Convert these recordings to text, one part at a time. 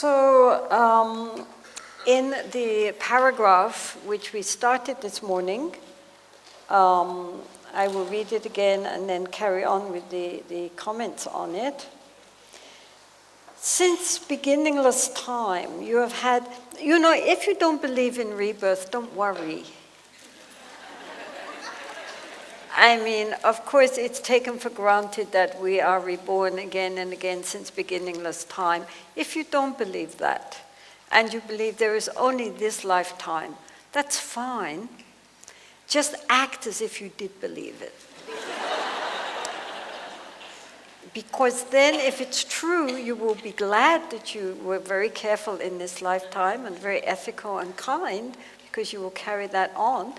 So in the paragraph which we started this morning, I will read it again and then carry on with the comments on it. Since beginningless time, you have had, if you don't believe in rebirth, don't worry. I mean, of course, it's taken for granted that we are reborn again and again since beginningless time. If you don't believe that, and you believe there is only this lifetime, that's fine. Just act as if you did believe it. Because then, if it's true, you will be glad that you were very careful in this lifetime and very ethical and kind, because you will carry that on.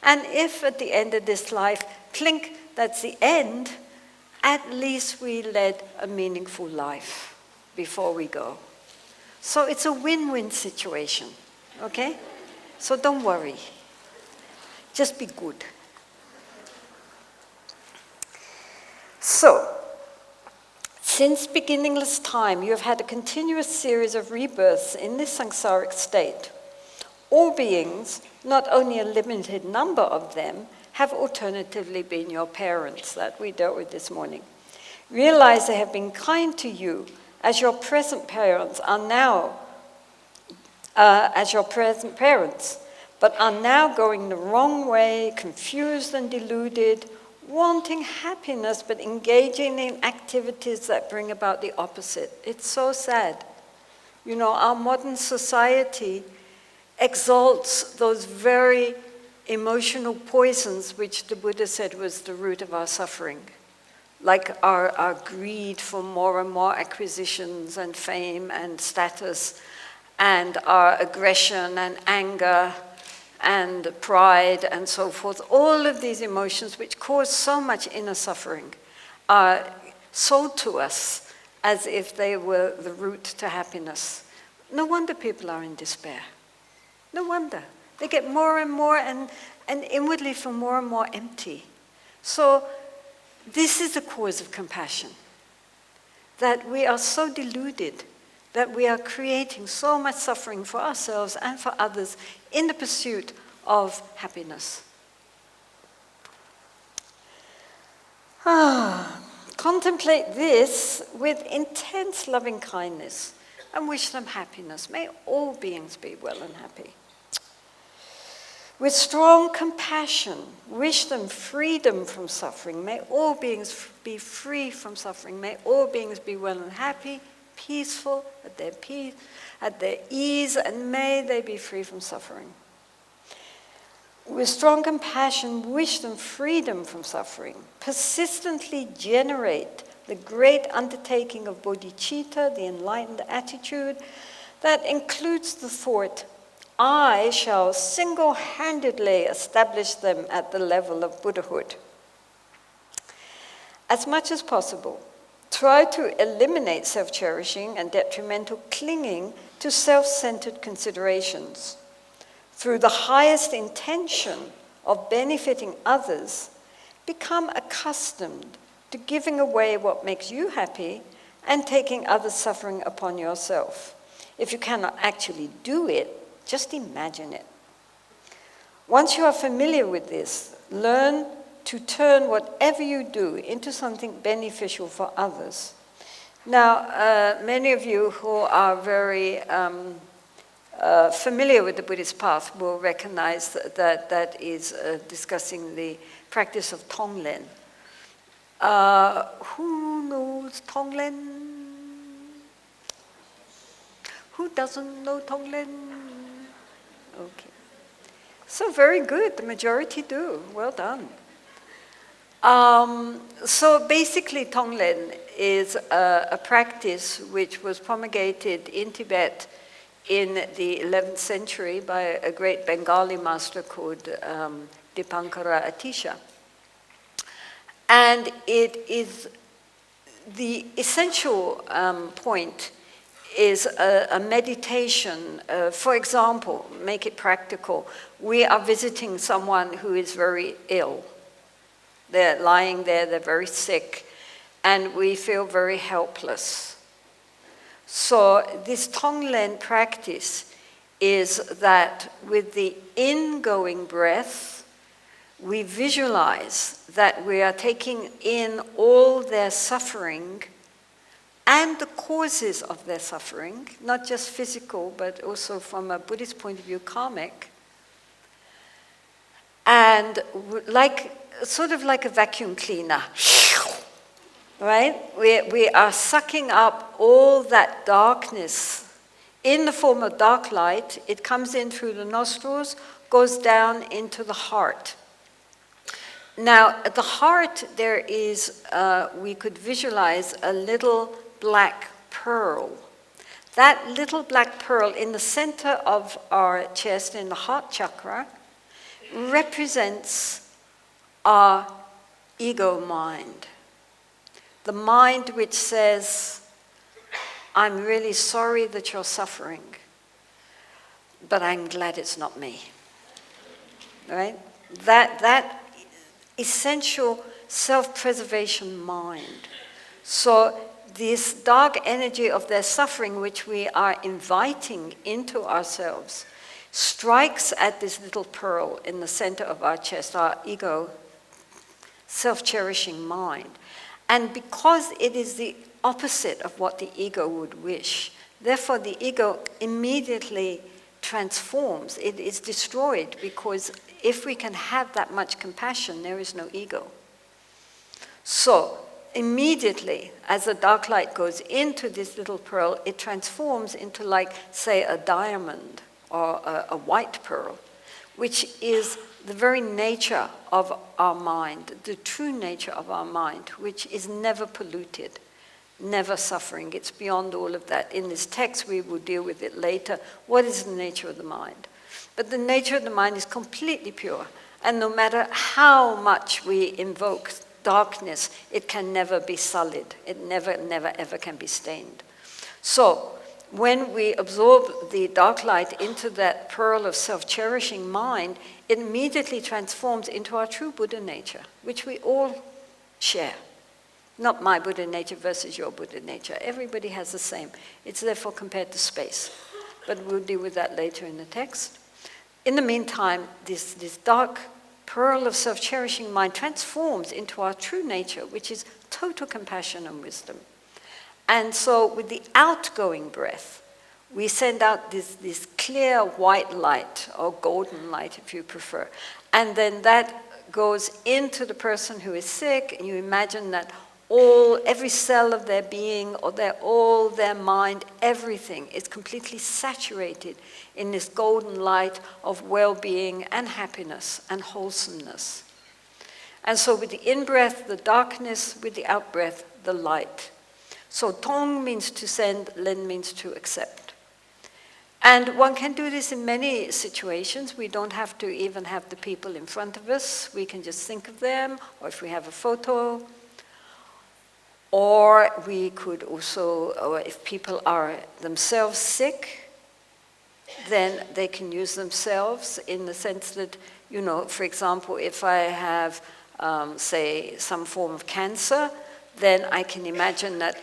And if at the end of this life, clink, that's the end, at least we led a meaningful life before we go. So it's a win-win situation, okay? So don't worry. Just be good. So, since beginningless time, you have had a continuous series of rebirths in this samsaric state. All beings, not only a limited number of them, have alternatively been your parents, that we dealt with this morning. Realize they have been kind to you as your present parents are now, but are now going the wrong way, confused and deluded, wanting happiness but engaging in activities that bring about the opposite. It's so sad. Our modern society exalts those very emotional poisons which the Buddha said was the root of our suffering, like our greed for more and more acquisitions and fame and status, and our aggression and anger and pride and so forth. All of these emotions which cause so much inner suffering are sold to us as if they were the route to happiness. No wonder people are in despair. No wonder. They get more and more and inwardly feel more and more empty. So this is the cause of compassion, that we are so deluded that we are creating so much suffering for ourselves and for others in the pursuit of happiness. Contemplate this with intense loving kindness and wish them happiness. May all beings be well and happy. With strong compassion, wish them freedom from suffering. May all beings be free from suffering. May all beings be well and happy, peaceful, at their peace, at their ease, and may they be free from suffering. With strong compassion, wish them freedom from suffering. Persistently generate the great undertaking of bodhicitta, the enlightened attitude, that includes the thought, I shall single-handedly establish them at the level of Buddhahood. As much as possible, try to eliminate self-cherishing and detrimental clinging to self-centered considerations. Through the highest intention of benefiting others, become accustomed to giving away what makes you happy and taking others' suffering upon yourself. If you cannot actually do it, just imagine it. Once you are familiar with this, learn to turn whatever you do into something beneficial for others. Now, many of you who are very familiar with the Buddhist path will recognize that is discussing the practice of Tonglen. Who knows Tonglen? Who doesn't know Tonglen? Okay. So very good, the majority do. Well done. So basically Tonglen is a practice which was promulgated in Tibet in the 11th century by a great Bengali master called Dipankara Atisha. And it is the essential point is a meditation. For example, make it practical. We are visiting someone who is very ill. They're lying there, they're very sick, and we feel very helpless. So this Tonglen practice is that with the ingoing breath, we visualize that we are taking in all their suffering and the causes of their suffering, not just physical, but also from a Buddhist point of view, karmic. And sort of like a vacuum cleaner, right? We are sucking up all that darkness in the form of dark light. It comes in through the nostrils, goes down into the heart. Now, at the heart, there is, we could visualize a little black pearl. That little black pearl in the center of our chest, in the heart chakra, represents our ego mind. The mind which says, I'm really sorry that you're suffering, but I'm glad it's not me. Right? That essential self-preservation mind. So this dark energy of their suffering, which we are inviting into ourselves, strikes at this little pearl in the center of our chest, our ego, self-cherishing mind. And because it is the opposite of what the ego would wish, therefore the ego immediately transforms. It is destroyed, because if we can have that much compassion, there is no ego. So immediately, as the dark light goes into this little pearl, it transforms into, like, say, a diamond or a white pearl, which is the very nature of our mind, the true nature of our mind, which is never polluted, never suffering. It's beyond all of that. In this text, we will deal with it later. What is the nature of the mind? But the nature of the mind is completely pure. And no matter how much we invoke darkness, it can never be sullied. It never, ever can be stained. So when we absorb the dark light into that pearl of self-cherishing mind, it immediately transforms into our true Buddha nature, which we all share. Not my Buddha nature versus your Buddha nature. Everybody has the same. It's therefore compared to space. But we'll deal with that later in the text. In the meantime, this dark pearl of self-cherishing mind transforms into our true nature, which is total compassion and wisdom. And so with the outgoing breath, we send out this clear white light, or golden light if you prefer. And then that goes into the person who is sick, and you imagine that every cell of their being, or their mind, everything is completely saturated in this golden light of well-being and happiness and wholesomeness. And so with the in-breath, the darkness; with the out-breath, the light. So Tong means to send, Len means to accept. And one can do this in many situations. We don't have to even have the people in front of us. We can just think of them, or if we have a photo. Or we could also, or if people are themselves sick, then they can use themselves in the sense that, for example, if I have, say, some form of cancer, then I can imagine that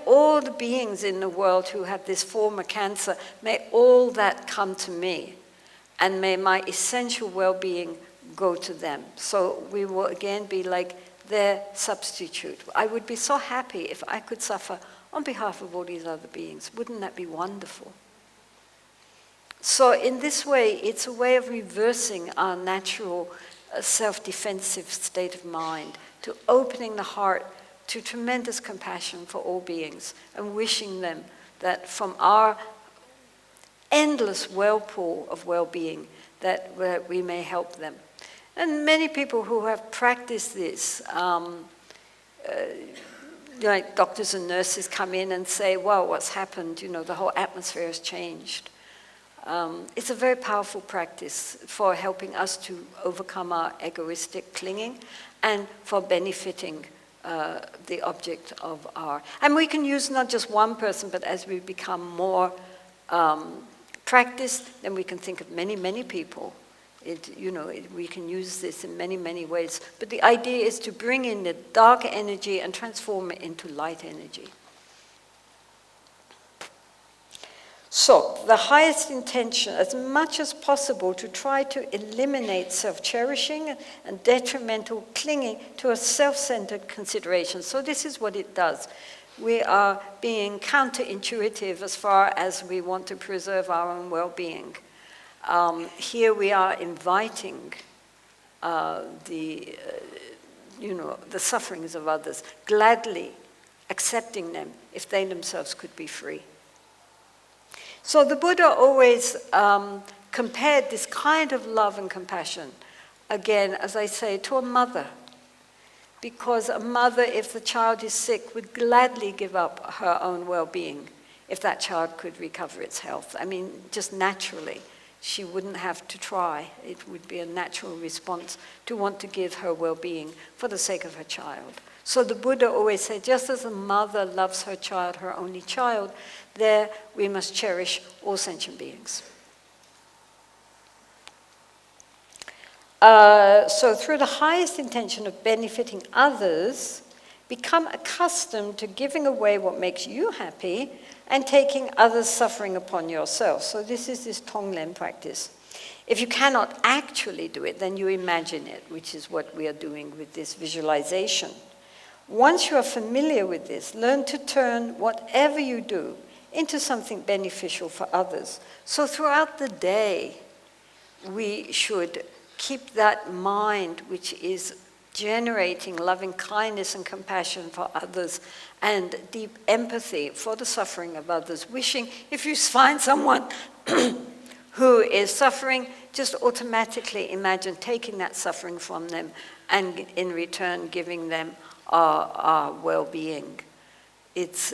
all the beings in the world who have this form of cancer, may all that come to me, and may my essential well-being go to them. So we will again be like their substitute. I would be so happy if I could suffer on behalf of all these other beings. Wouldn't that be wonderful? So in this way, it's a way of reversing our natural self-defensive state of mind, to opening the heart to tremendous compassion for all beings, and wishing them that from our endless whirlpool of well-being, that we may help them. And many people who have practiced this, like doctors and nurses come in and say, well, what's happened? The whole atmosphere has changed. It's a very powerful practice for helping us to overcome our egoistic clinging, and for benefiting the object of our... And we can use not just one person, but as we become more practiced, then we can think of many, many people. We can use this in many, many ways. But the idea is to bring in the dark energy and transform it into light energy. So, the highest intention, as much as possible, to try to eliminate self-cherishing and detrimental clinging to a self-centered consideration. So this is what it does. We are being counterintuitive as far as we want to preserve our own well-being. Here we are inviting the sufferings of others, gladly accepting them if they themselves could be free. So the Buddha always compared this kind of love and compassion, again, as I say, to a mother. Because a mother, if the child is sick, would gladly give up her own well-being if that child could recover its health. I mean, just naturally, she wouldn't have to try. It would be a natural response to want to give her well-being for the sake of her child. So the Buddha always said, just as a mother loves her child, her only child, there we must cherish all sentient beings. So through the highest intention of benefiting others, become accustomed to giving away what makes you happy and taking others' suffering upon yourself. So this is this Tonglen practice. If you cannot actually do it, then you imagine it, which is what we are doing with this visualization. Once you are familiar with this, learn to turn whatever you do into something beneficial for others. So throughout the day, we should keep that mind which is generating loving kindness and compassion for others and deep empathy for the suffering of others. Wishing, if you find someone who is suffering, just automatically imagine taking that suffering from them and in return giving them our well-being. It's,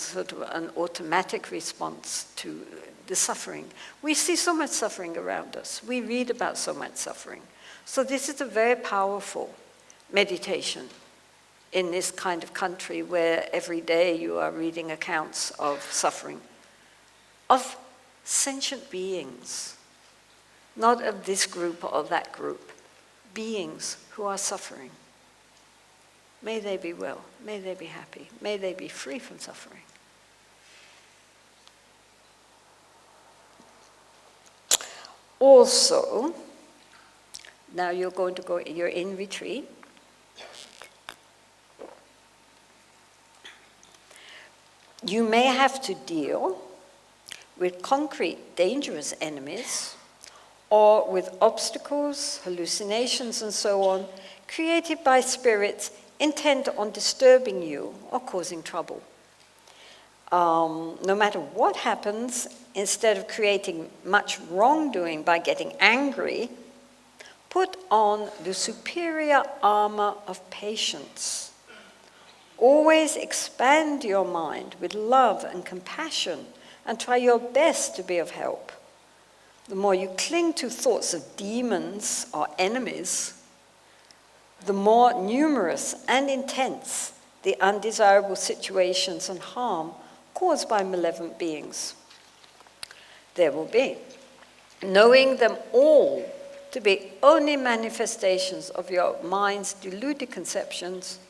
sort of an automatic response to the suffering. We see so much suffering around us. We read about so much suffering. So this is a very powerful meditation in this kind of country where every day you are reading accounts of suffering, of sentient beings, not of this group or that group, beings who are suffering. May they be well, may they be happy, may they be free from suffering. Also, now you're in retreat. You may have to deal with concrete, dangerous enemies, or with obstacles, hallucinations, and so on, created by spirits intent on disturbing you or causing trouble. No matter what happens, instead of creating much wrongdoing by getting angry, put on the superior armor of patience. Always expand your mind with love and compassion and try your best to be of help. The more you cling to thoughts of demons or enemies, the more numerous and intense the undesirable situations and harm caused by malevolent beings there will be. Knowing them all to be only manifestations of your mind's deluded conceptions,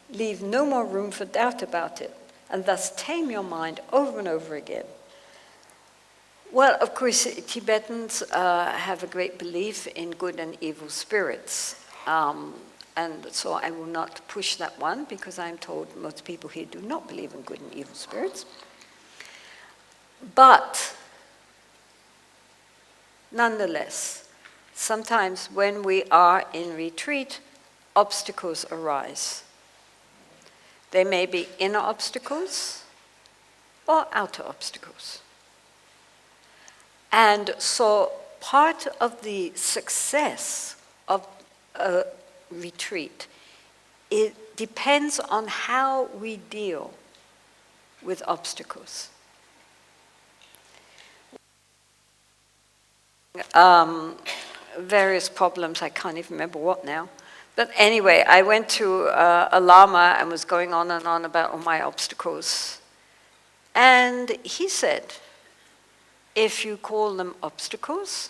leave no more room for doubt about it, and thus tame your mind over and over again. Well, of course, Tibetans have a great belief in good and evil spirits. And so I will not push that one because I'm told most people here do not believe in good and evil spirits. But nonetheless, sometimes when we are in retreat, obstacles arise. They may be inner obstacles or outer obstacles. And so part of the success of a retreat, it depends on how we deal with obstacles. Various problems, I can't even remember what now. But anyway, I went to a Lama and was going on and on about all my obstacles. And he said, if you call them obstacles,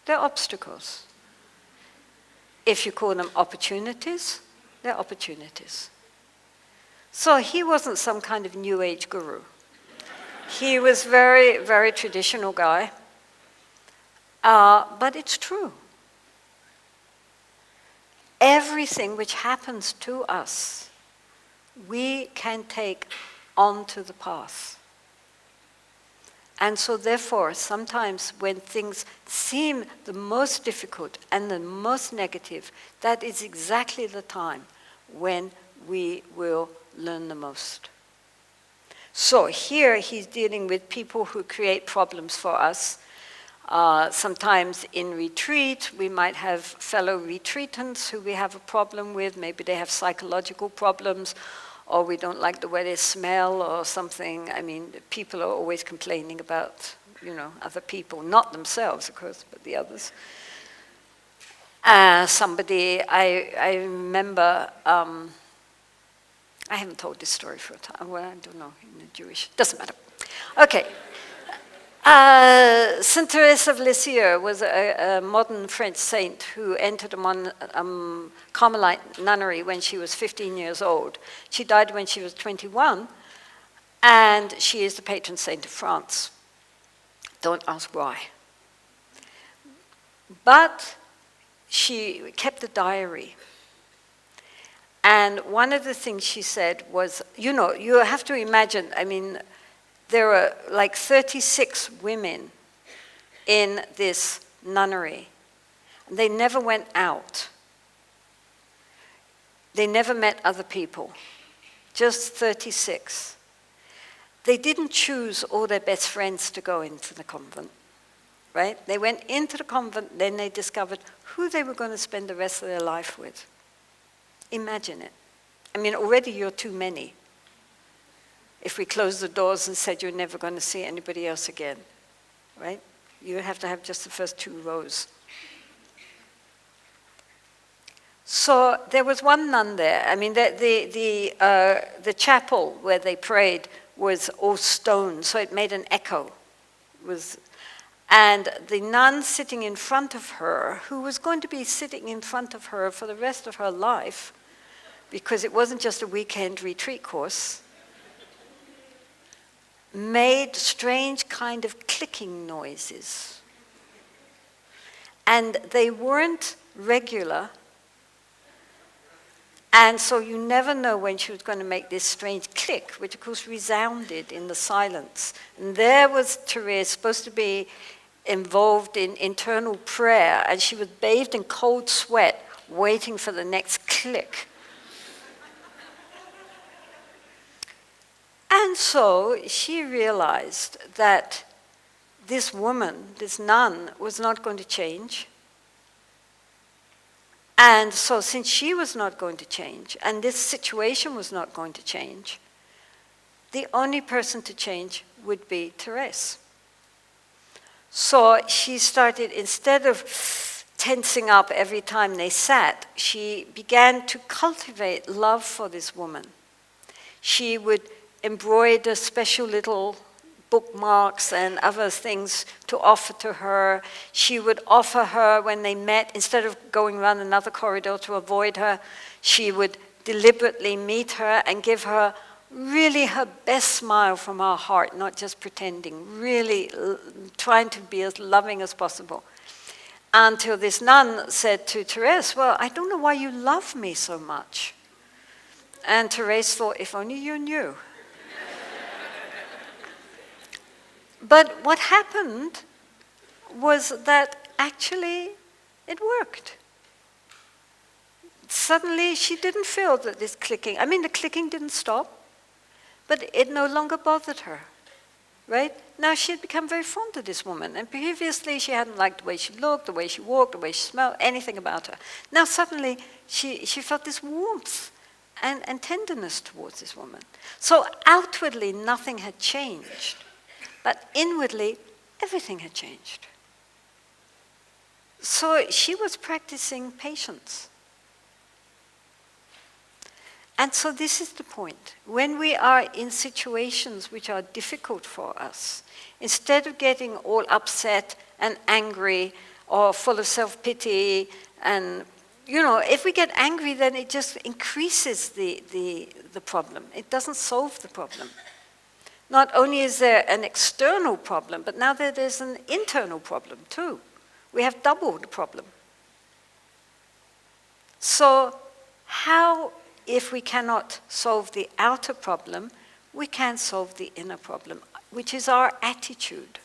they're obstacles. If you call them opportunities, they're opportunities. So he wasn't some kind of New Age guru. He was very, very traditional guy. But it's true. Everything which happens to us, we can take onto the path. And so therefore, sometimes when things seem the most difficult and the most negative, that is exactly the time when we will learn the most. So here he's dealing with people who create problems for us. Sometimes in retreat, we might have fellow retreatants who we have a problem with. Maybe they have psychological problems, or we don't like the way they smell or something. I mean, people are always complaining about, other people, not themselves, of course, but the others. Somebody, I remember, I haven't told this story for a time. Well, I don't know, in the Jewish, doesn't matter. Okay. Saint Therese of Lisieux was a modern French saint who entered a Carmelite nunnery when she was 15 years old. She died when she was 21, and she is the patron saint of France. Don't ask why. But she kept a diary. And one of the things she said was, you have to imagine, there were like 36 women in this nunnery. And they never went out. They never met other people. Just 36. They didn't choose all their best friends to go into the convent, right? They went into the convent, then they discovered who they were going to spend the rest of their life with. Imagine it. Already you're too many. If we closed the doors and said you're never going to see anybody else again, right? You have to have just the first 2 rows. So there was one nun there. The chapel where they prayed was all stone, so it made an echo. And the nun sitting in front of her, who was going to be sitting in front of her for the rest of her life, because it wasn't just a weekend retreat course, made strange kind of clicking noises. And they weren't regular. And so you never know when she was going to make this strange click, which of course resounded in the silence. And there was Therese, supposed to be involved in internal prayer, and she was bathed in cold sweat, waiting for the next click. And so she realized that this woman, this nun, was not going to change. And so since she was not going to change, and this situation was not going to change, the only person to change would be Therese. So she started, instead of tensing up every time they sat, she began to cultivate love for this woman. She would embroider special little bookmarks and other things to offer to her. She would offer her when they met, instead of going around another corridor to avoid her, she would deliberately meet her and give her really her best smile from her heart, not just pretending, really trying to be as loving as possible. Until this nun said to Therese, "Well, I don't know why you love me so much." And Therese thought, if only you knew. But what happened was that actually it worked. Suddenly she didn't feel that this clicking, the clicking didn't stop, but it no longer bothered her, right? Now she had become very fond of this woman, and previously she hadn't liked the way she looked, the way she walked, the way she smelled, anything about her. Now suddenly she felt this warmth and tenderness towards this woman. So outwardly nothing had changed. But inwardly, everything had changed. So she was practicing patience. And so this is the point. When we are in situations which are difficult for us, instead of getting all upset and angry or full of self-pity, and if we get angry, then it just increases the problem. It doesn't solve the problem. not only is there an external problem, but now there's an internal problem too. We have double the problem. So how, if we cannot solve the outer problem, we can solve the inner problem, which is our attitude.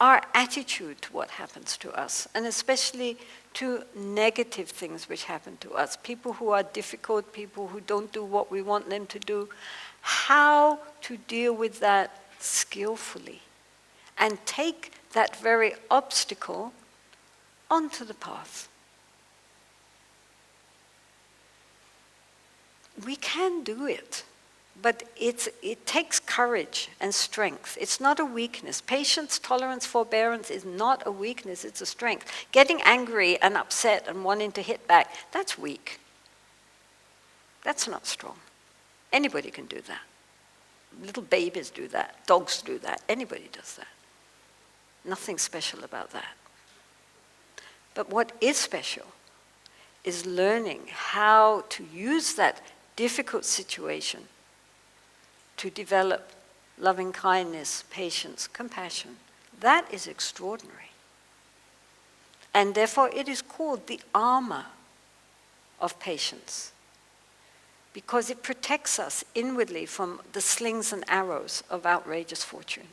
Our attitude to what happens to us, and especially to negative things which happen to us, people who are difficult, people who don't do what we want them to do, how to deal with that skillfully and take that very obstacle onto the path. We can do it, but it takes courage and strength. It's not a weakness. Patience, tolerance, forbearance is not a weakness, it's a strength. Getting angry and upset and wanting to hit back, that's weak. That's not strong. Anybody can do that. Little babies do that. Dogs do that. Anybody does that. Nothing special about that. But what is special is learning how to use that difficult situation to develop loving kindness, patience, compassion. That is extraordinary. And therefore it is called the armor of patience, because it protects us inwardly from the slings and arrows of outrageous fortune.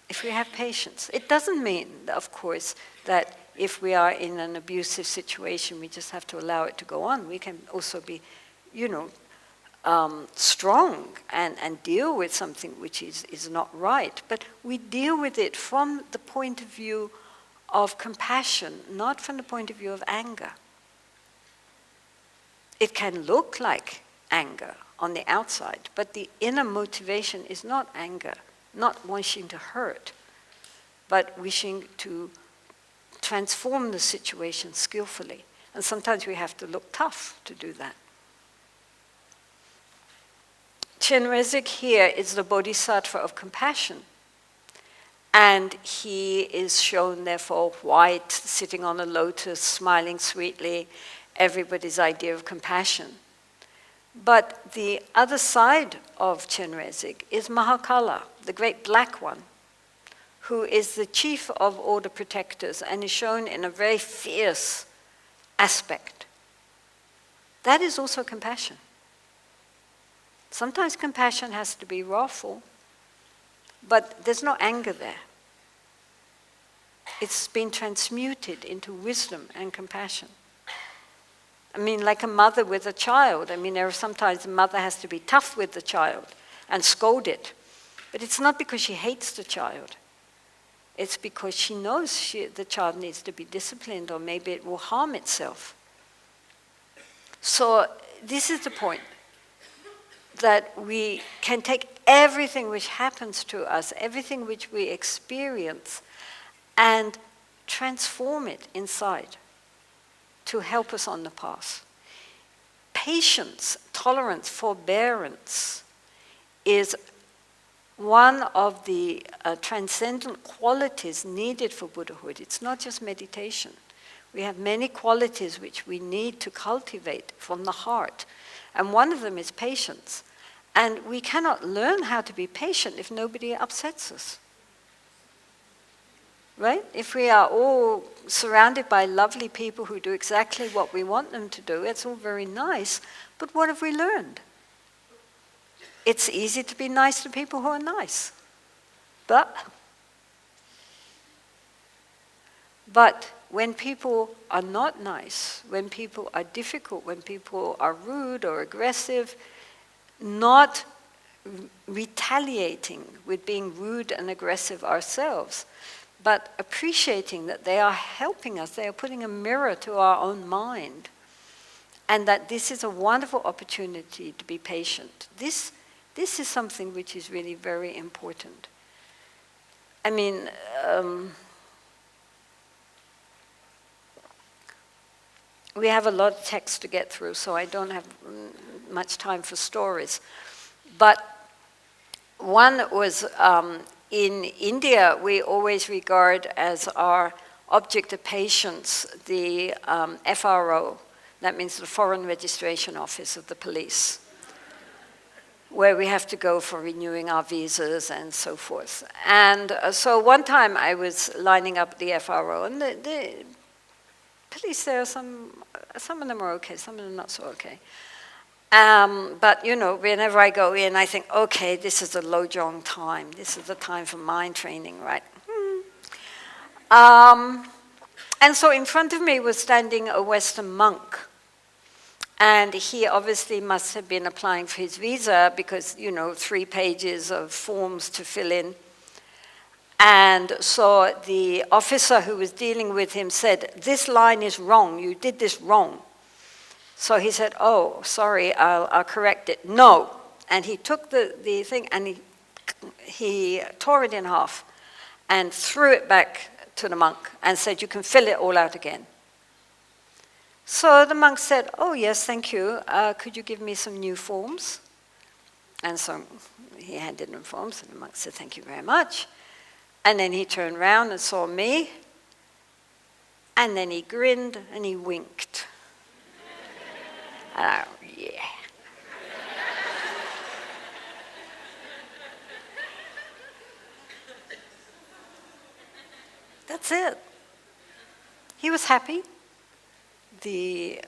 If we have patience, it doesn't mean, of course, that if we are in an abusive situation, we just have to allow it to go on. We can also be, strong and deal with something which is not right. But we deal with it from the point of view of compassion, not from the point of view of anger. It can look like anger on the outside, but the inner motivation is not anger, not wishing to hurt, but wishing to transform the situation skillfully. And sometimes we have to look tough to do that. Chenrezig here is the bodhisattva of compassion. And he is shown, therefore, white, sitting on a lotus, smiling sweetly, everybody's idea of compassion. But the other side of Chenrezig is Mahakala, the great black one, who is the chief of all the protectors and is shown in a very fierce aspect. That is also compassion. Sometimes compassion has to be wrathful, but there's no anger there. It's been transmuted into wisdom and compassion. I mean, like a mother with a child. I mean, there are sometimes a mother has to be tough with the child and scold it. But it's not because she hates the child. It's because she knows the child needs to be disciplined, or maybe it will harm itself. So this is the point, that we can take everything which happens to us, everything which we experience, and transform it inside to help us on the path. Patience, tolerance, forbearance is one of the transcendent qualities needed for Buddhahood. It's not just meditation. We have many qualities which we need to cultivate from the heart. And one of them is patience. And we cannot learn how to be patient if nobody upsets us. Right? If we are all surrounded by lovely people who do exactly what we want them to do, it's all very nice, but what have we learned? It's easy to be nice to people who are nice. But when people are not nice, when people are difficult, when people are rude or aggressive, not retaliating with being rude and aggressive ourselves, but appreciating that they are helping us, they are putting a mirror to our own mind, and that this is a wonderful opportunity to be patient. This is something which is really very important. I mean, we have a lot of text to get through, so I don't have much time for stories. But one was, in India, we always regard as our object of patience the FRO, that means the Foreign Registration Office of the police. where we have to go for renewing our visas and so forth. And so one time I was lining up the FRO, and the police there, some of them are okay, some of them not so okay. But, you know, whenever I go in, I think, okay, this is a Lojong time. This is the time for mind training, right? And so in front of me was standing a Western monk. And he obviously must have been applying for his visa because, you know, 3 pages of forms to fill in. And so the officer who was dealing with him said, "This line is wrong. You did this wrong." So he said, "Oh, sorry, I'll correct it." "No." And he took the thing and he tore it in half and threw it back to the monk and said, "You can fill it all out again." So the monk said, "Oh, yes, thank you. Could you give me some new forms?" And so he handed him forms, and the monk said, "Thank you very much." And then he turned around and saw me, and then he grinned and he winked. And I, yeah. That's it. He was happy. The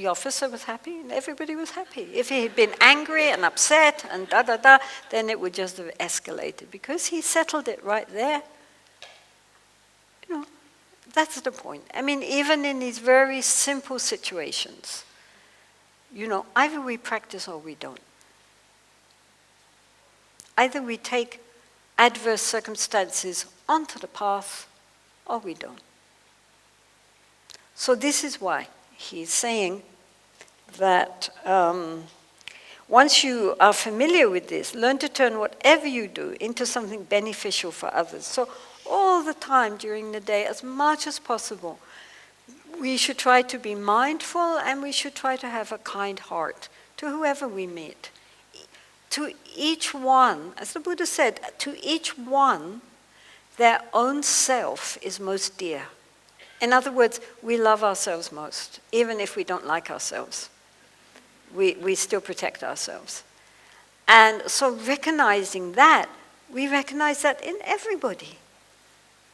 officer was happy, and everybody was happy. If he had been angry and upset and then it would just have escalated because he settled it right there. You know, that's the point. I mean, even in these very simple situations, you know, either we practice or we don't. Either we take adverse circumstances onto the path or we don't. So this is why he's saying that once you are familiar with this, learn to turn whatever you do into something beneficial for others. So all the time during the day, as much as possible, we should try to be mindful and we should try to have a kind heart to whoever we meet. To each one, as the Buddha said, to each one, their own self is most dear. In other words, we love ourselves most, even if we don't like ourselves. We still protect ourselves. And so recognizing that, we recognize that in everybody.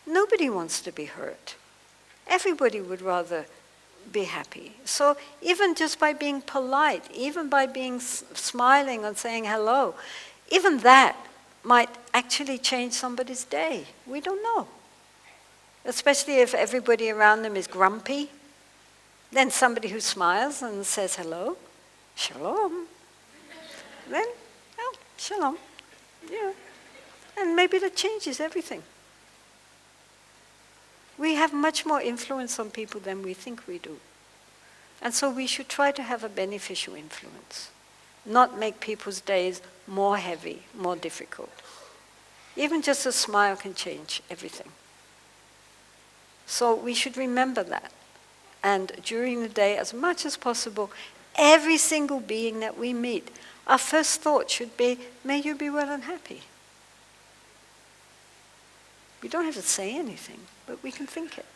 Nobody wants to be hurt. Everybody would rather be happy. So even just by being polite, even by being smiling and saying hello, even that might actually change somebody's day. We don't know. Especially if everybody around them is grumpy. Then somebody who smiles and says hello, shalom. Then, oh, shalom. Yeah. And maybe that changes everything. We have much more influence on people than we think we do. And so we should try to have a beneficial influence, not make people's days more heavy, more difficult. Even just a smile can change everything. So we should remember that. And during the day, as much as possible, every single being that we meet, our first thought should be, may you be well and happy. We don't have to say anything, but we can think it.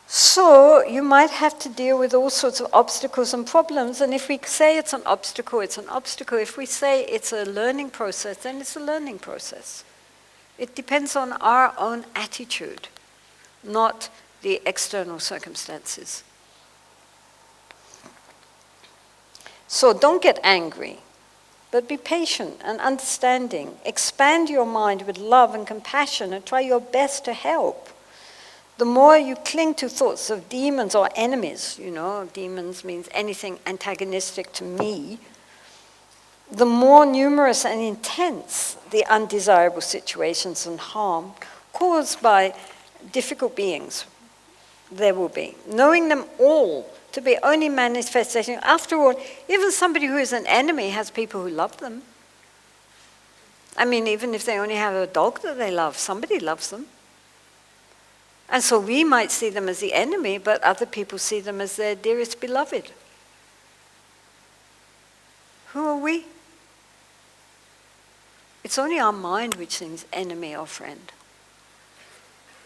So you might have to deal with all sorts of obstacles and problems, and if we say it's an obstacle, it's an obstacle. If we say it's a learning process, then it's a learning process. It depends on our own attitude, not the external circumstances. So don't get angry, but be patient and understanding. Expand your mind with love and compassion and try your best to help. The more you cling to thoughts of demons or enemies, you know, demons means anything antagonistic to me, the more numerous and intense the undesirable situations and harm caused by difficult beings there will be. Knowing them all to be only manifestation. After all, even somebody who is an enemy has people who love them. I mean, even if they only have a dog that they love, somebody loves them. And so we might see them as the enemy, but other people see them as their dearest beloved. Who are we? It's only our mind which thinks enemy or friend.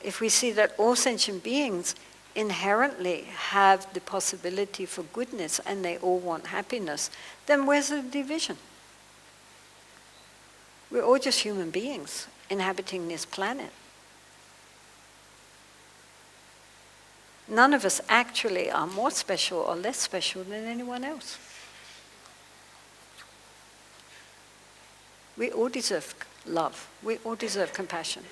If we see that all sentient beings inherently have the possibility for goodness and they all want happiness, then where's the division? We're all just human beings inhabiting this planet. None of us actually are more special or less special than anyone else. We all deserve love. We all deserve compassion.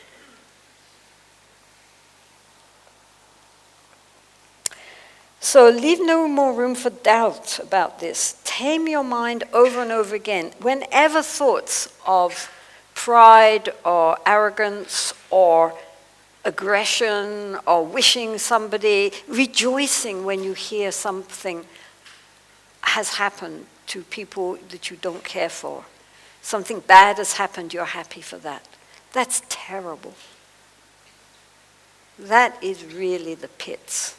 So leave no more room for doubt about this. Tame your mind over and over again. Whenever thoughts of pride or arrogance or aggression or wishing somebody, rejoicing when you hear something has happened to people that you don't care for. Something bad has happened, you're happy for that. That's terrible. That is really the pits.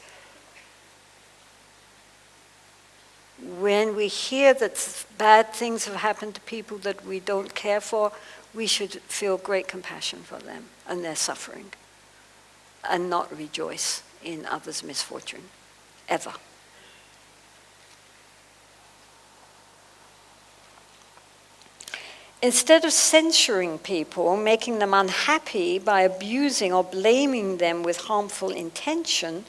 When we hear that bad things have happened to people that we don't care for, we should feel great compassion for them and their suffering and not rejoice in others' misfortune, ever. Instead of censuring people, making them unhappy by abusing or blaming them with harmful intention,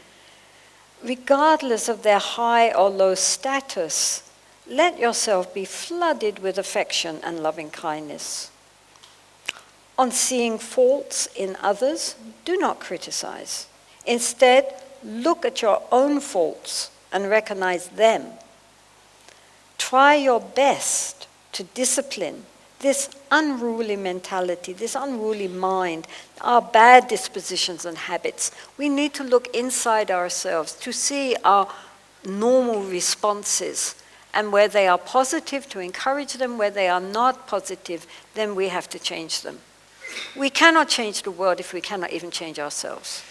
regardless of their high or low status, let yourself be flooded with affection and loving kindness. On seeing faults in others, do not criticize. Instead, look at your own faults and recognize them. Try your best to discipline this unruly mentality, this unruly mind, our bad dispositions and habits. We need to look inside ourselves to see our normal responses, and where they are positive, to encourage them. Where they are not positive, then we have to change them. We cannot change the world if we cannot even change ourselves.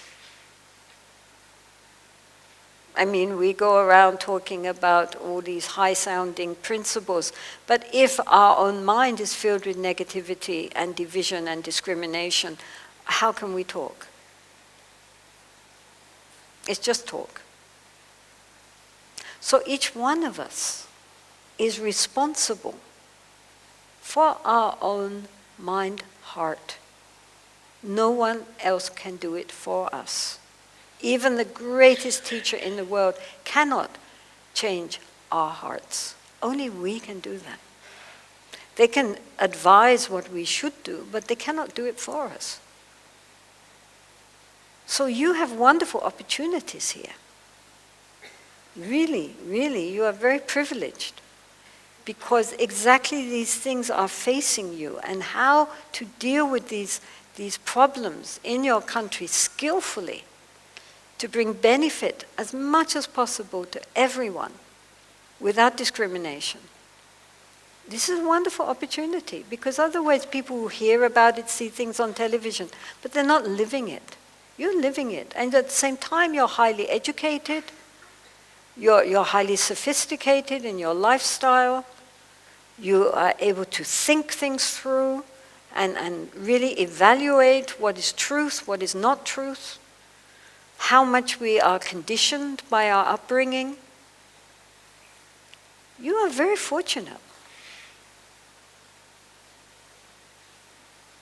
I mean, we go around talking about all these high-sounding principles, but if our own mind is filled with negativity and division and discrimination, how can we talk? It's just talk. So each one of us is responsible for our own mind, heart. No one else can do it for us. Even the greatest teacher in the world cannot change our hearts. Only we can do that. They can advise what we should do, but they cannot do it for us. So you have wonderful opportunities here. Really, really, you are very privileged, because exactly these things are facing you, and how to deal with these problems in your country skillfully, to bring benefit as much as possible to everyone without discrimination. This is a wonderful opportunity, because otherwise people will hear about it, see things on television, but they're not living it. You're living it. And at the same time, you're highly educated, you're highly sophisticated in your lifestyle, you are able to think things through and really evaluate what is truth, what is not truth, how much we are conditioned by our upbringing. You are very fortunate.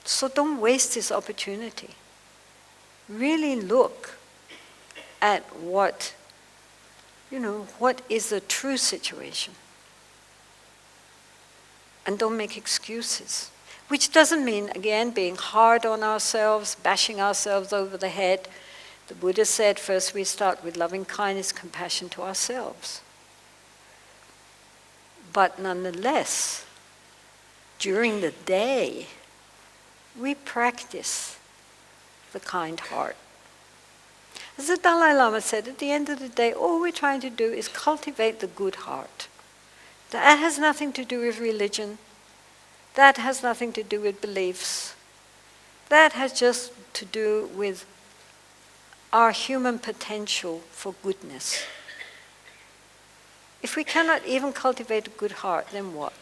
So don't waste this opportunity. Really look at what is the true situation. And don't make excuses. Which doesn't mean, again, being hard on ourselves, bashing ourselves over the head. The Buddha said, first we start with loving kindness, compassion to ourselves. But nonetheless, during the day, we practice the kind heart. As the Dalai Lama said, at the end of the day, all we're trying to do is cultivate the good heart. That has nothing to do with religion. That has nothing to do with beliefs. That has just to do with our human potential for goodness. If we cannot even cultivate a good heart, then what?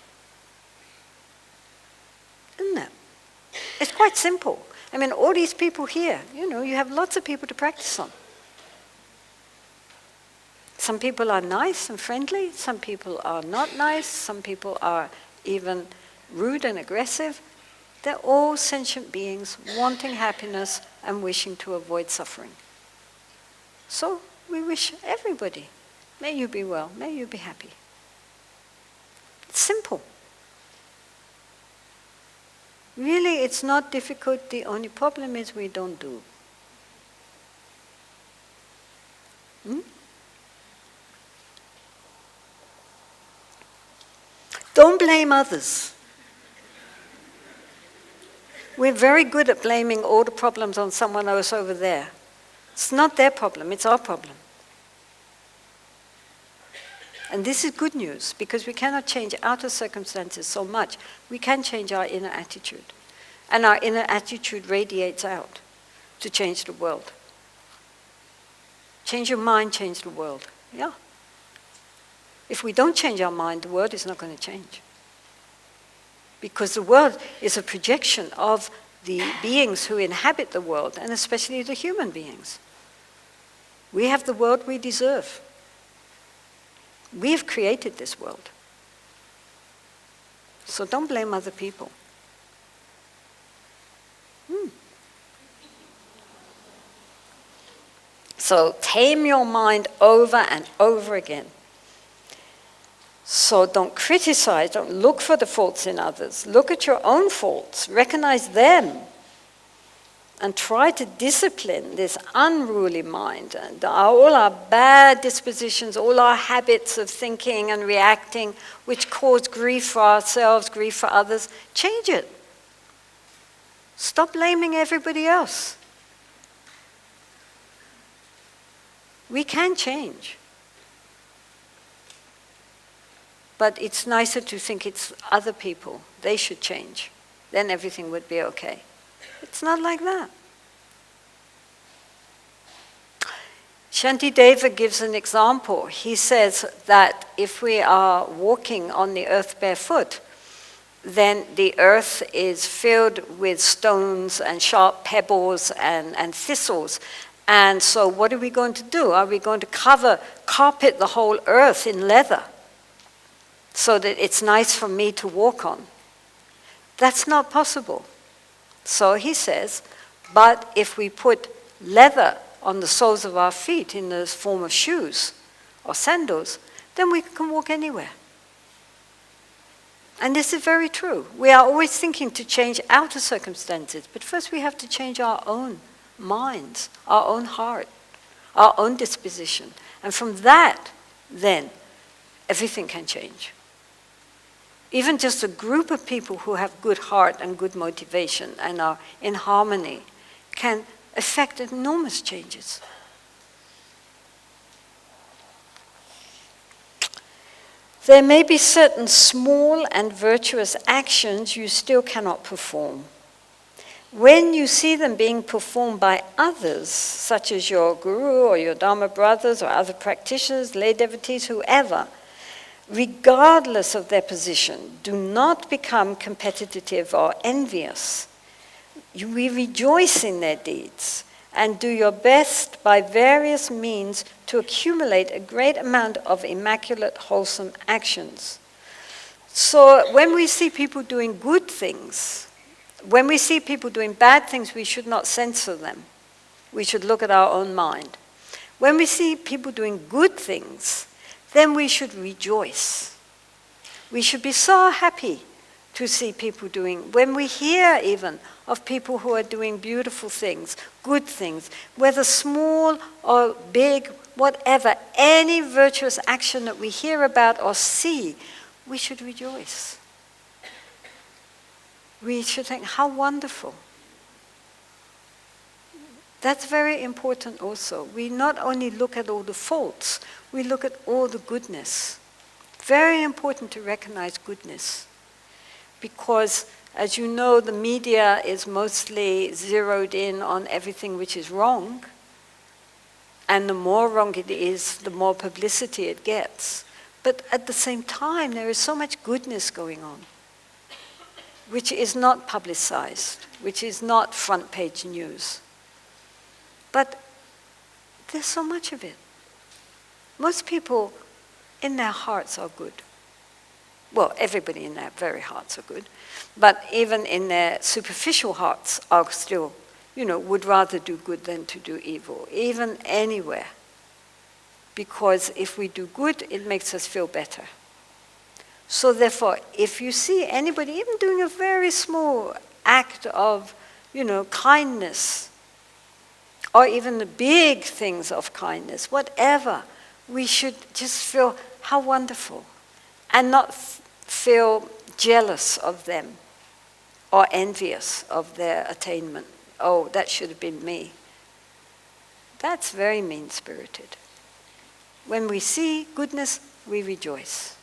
Isn't it? It's quite simple. I mean, all these people here, you have lots of people to practice on. Some people are nice and friendly, some people are not nice, some people are even rude and aggressive. They're all sentient beings wanting happiness and wishing to avoid suffering. So we wish everybody, may you be well, may you be happy. It's simple. Really, it's not difficult. The only problem is we don't do. Don't blame others. We're very good at blaming all the problems on someone else over there. It's not their problem, it's our problem. And this is good news, because we cannot change outer circumstances so much. We can change our inner attitude. And our inner attitude radiates out to change the world. Change your mind, change the world. Yeah. If we don't change our mind, the world is not going to change. Because the world is a projection of the beings who inhabit the world, and especially the human beings. We have the world we deserve. We have created this world. So don't blame other people. So tame your mind over and over again. So don't criticize, don't look for the faults in others. Look at your own faults, recognize them, and try to discipline this unruly mind. And all our bad dispositions, all our habits of thinking and reacting, which cause grief for ourselves, grief for others, change it. Stop blaming everybody else. We can change. But it's nicer to think it's other people. They should change. Then everything would be okay. It's not like that. Shantideva gives an example. He says that if we are walking on the earth barefoot, then the earth is filled with stones and sharp pebbles and thistles. And so what are we going to do? Are we going to carpet the whole earth in leather so that it's nice for me to walk on? That's not possible. So he says, but if we put leather on the soles of our feet in the form of shoes or sandals, then we can walk anywhere. And this is very true. We are always thinking to change outer circumstances, but first we have to change our own minds, our own heart, our own disposition. And from that, then, everything can change. Even just a group of people who have good heart and good motivation and are in harmony can affect enormous changes. There may be certain small and virtuous actions you still cannot perform. When you see them being performed by others, such as your guru or your Dharma brothers or other practitioners, lay devotees, whoever, regardless of their position, do not become competitive or envious. We rejoice in their deeds and do your best by various means to accumulate a great amount of immaculate, wholesome actions. So when we see people doing good things, when we see people doing bad things, we should not censor them. We should look at our own mind. When we see people doing good things, then we should rejoice. We should be so happy to see people doing, when we hear even of people who are doing beautiful things, good things, whether small or big, whatever, any virtuous action that we hear about or see, we should rejoice. We should think, how wonderful. That's very important also. We not only look at all the faults, we look at all the goodness. Very important to recognize goodness. Because, as you know, the media is mostly zeroed in on everything which is wrong. And the more wrong it is, the more publicity it gets. But at the same time, there is so much goodness going on, which is not publicized, which is not front page news. But there's so much of it. Most people in their hearts are good. Well, everybody in their very hearts are good. But even in their superficial hearts are still, would rather do good than to do evil, even anywhere. Because if we do good, it makes us feel better. So therefore, if you see anybody even doing a very small act of, kindness, or even the big things of kindness, whatever, we should just feel how wonderful, and not feel jealous of them or envious of their attainment. Oh, that should have been me. That's very mean-spirited. When we see goodness, we rejoice.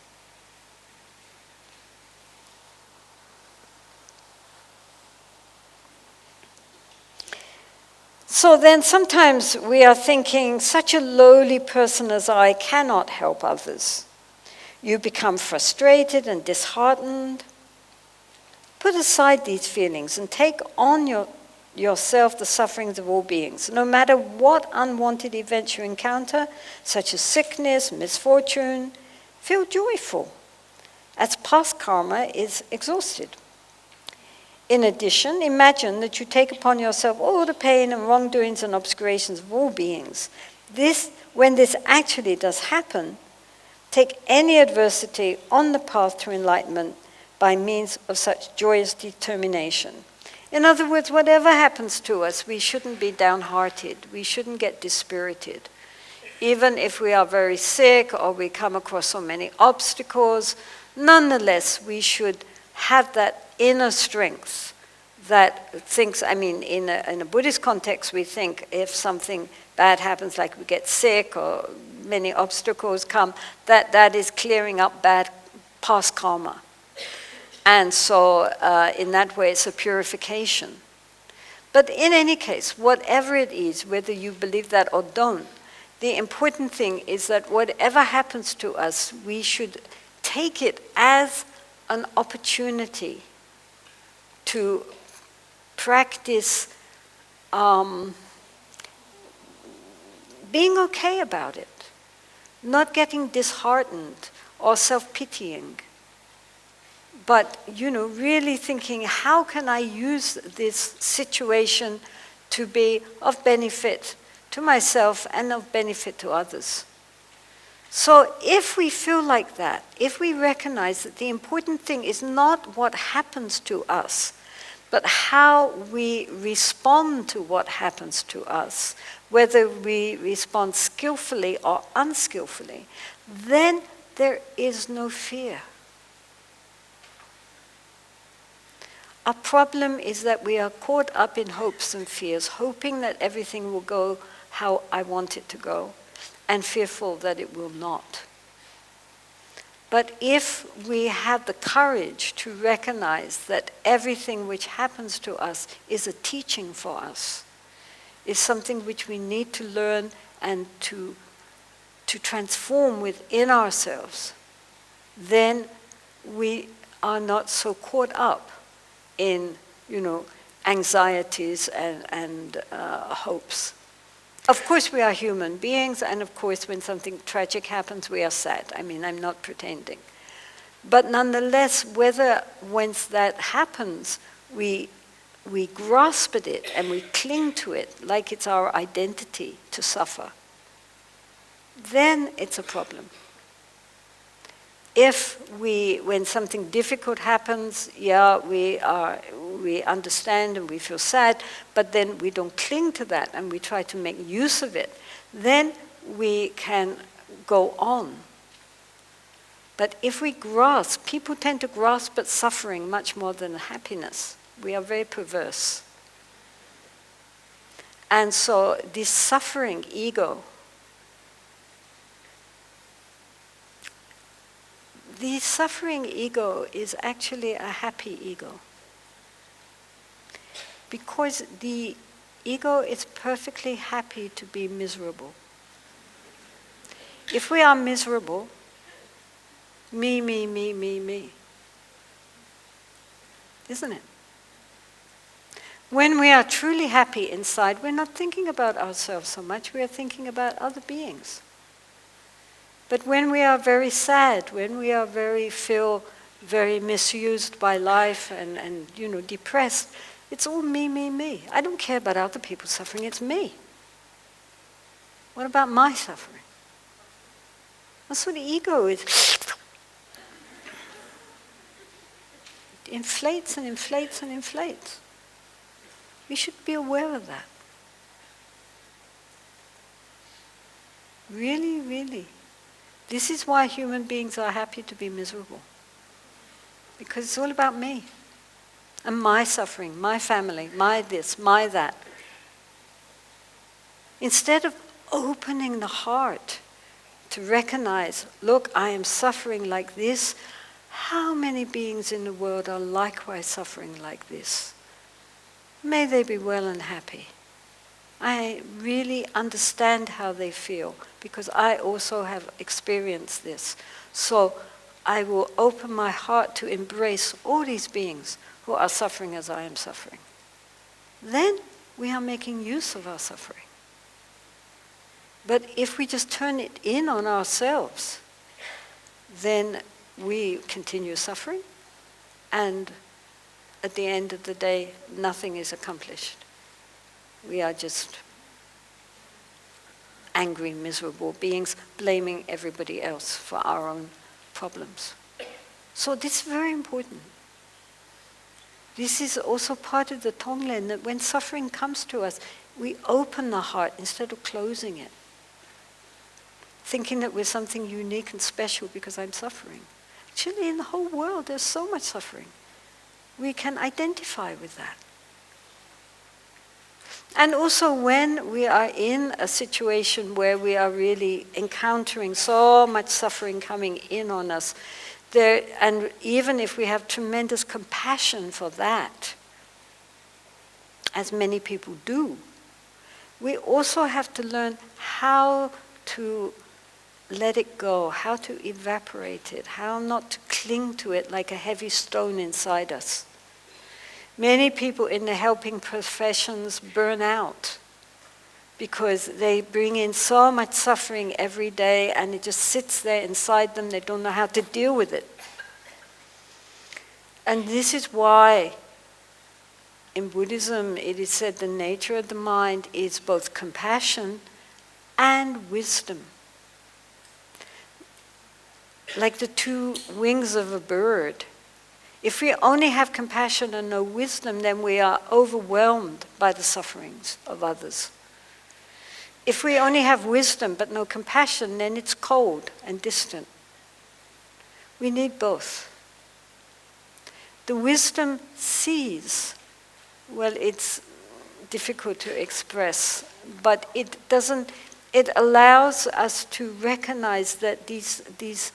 So then sometimes we are thinking, such a lowly person as I cannot help others. You become frustrated and disheartened. Put aside these feelings and take on yourself the sufferings of all beings. No matter what unwanted events you encounter, such as sickness, misfortune, feel joyful, as past karma is exhausted. In addition, imagine that you take upon yourself all the pain and wrongdoings and obscurations of all beings. When this actually does happen, take any adversity on the path to enlightenment by means of such joyous determination. In other words, whatever happens to us, we shouldn't be downhearted. We shouldn't get dispirited. Even if we are very sick or we come across so many obstacles, nonetheless, we should have that inner strength that thinks, in a Buddhist context, we think if something bad happens, like we get sick or many obstacles come, that is clearing up bad past karma. And so in that way, it's a purification. But in any case, whatever it is, whether you believe that or don't, the important thing is that whatever happens to us, we should take it as an opportunity to practice being okay about it, not getting disheartened or self-pitying, but really thinking, how can I use this situation to be of benefit to myself and of benefit to others? So if we feel like that, if we recognize that the important thing is not what happens to us, but how we respond to what happens to us, whether we respond skillfully or unskillfully, then there is no fear. Our problem is that we are caught up in hopes and fears, hoping that everything will go how I want it to go, and fearful that it will not. But if we have the courage to recognize that everything which happens to us is a teaching for us, is something which we need to learn and to transform within ourselves, then we are not so caught up in, anxieties and hopes. Of course we are human beings, and of course when something tragic happens we are sad. I'm not pretending. But nonetheless, once that happens, we grasp at it and we cling to it like it's our identity to suffer, then it's a problem. If when something difficult happens, we understand and we feel sad, but then we don't cling to that and we try to make use of it, then we can go on. But if we grasp, people tend to grasp at suffering much more than happiness. We are very perverse. And so this suffering ego, the suffering ego is actually a happy ego. Because the ego is perfectly happy to be miserable. If we are miserable, me, isn't it? When we are truly happy inside, we're not thinking about ourselves so much, we are thinking about other beings. But when we are very sad, when we are feel very misused by life and depressed, it's all me, me, me. I don't care about other people's suffering, it's me. What about my suffering? That's what the ego is. It inflates and inflates and inflates. We should be aware of that. Really, really. This is why human beings are happy to be miserable. Because it's all about me. And my suffering, my family, my this, my that. Instead of opening the heart to recognize, look, I am suffering like this. How many beings in the world are likewise suffering like this? May they be well and happy. I really understand how they feel because I also have experienced this. So I will open my heart to embrace all these beings who are suffering as I am suffering. Then we are making use of our suffering. But if we just turn it in on ourselves, then we continue suffering, and at the end of the day, nothing is accomplished. We are just angry, miserable beings, blaming everybody else for our own problems. So this is very important. This is also part of the Tonglen, that when suffering comes to us, we open the heart instead of closing it, thinking that we're something unique and special because I'm suffering. Actually, in the whole world, there's so much suffering. We can identify with that. And also when we are in a situation where we are really encountering so much suffering coming in on us, and even if we have tremendous compassion for that, as many people do, we also have to learn how to let it go, how to evaporate it, how not to cling to it like a heavy stone inside us. Many people in the helping professions burn out because they bring in so much suffering every day and it just sits there inside them. They don't know how to deal with it. And this is why in Buddhism it is said the nature of the mind is both compassion and wisdom. Like the two wings of a bird. If we only have compassion and no wisdom, then we are overwhelmed by the sufferings of others. If we only have wisdom but no compassion, then it's cold and distant. We need both. The wisdom sees. Well, it's difficult to express, but it allows us to recognize that these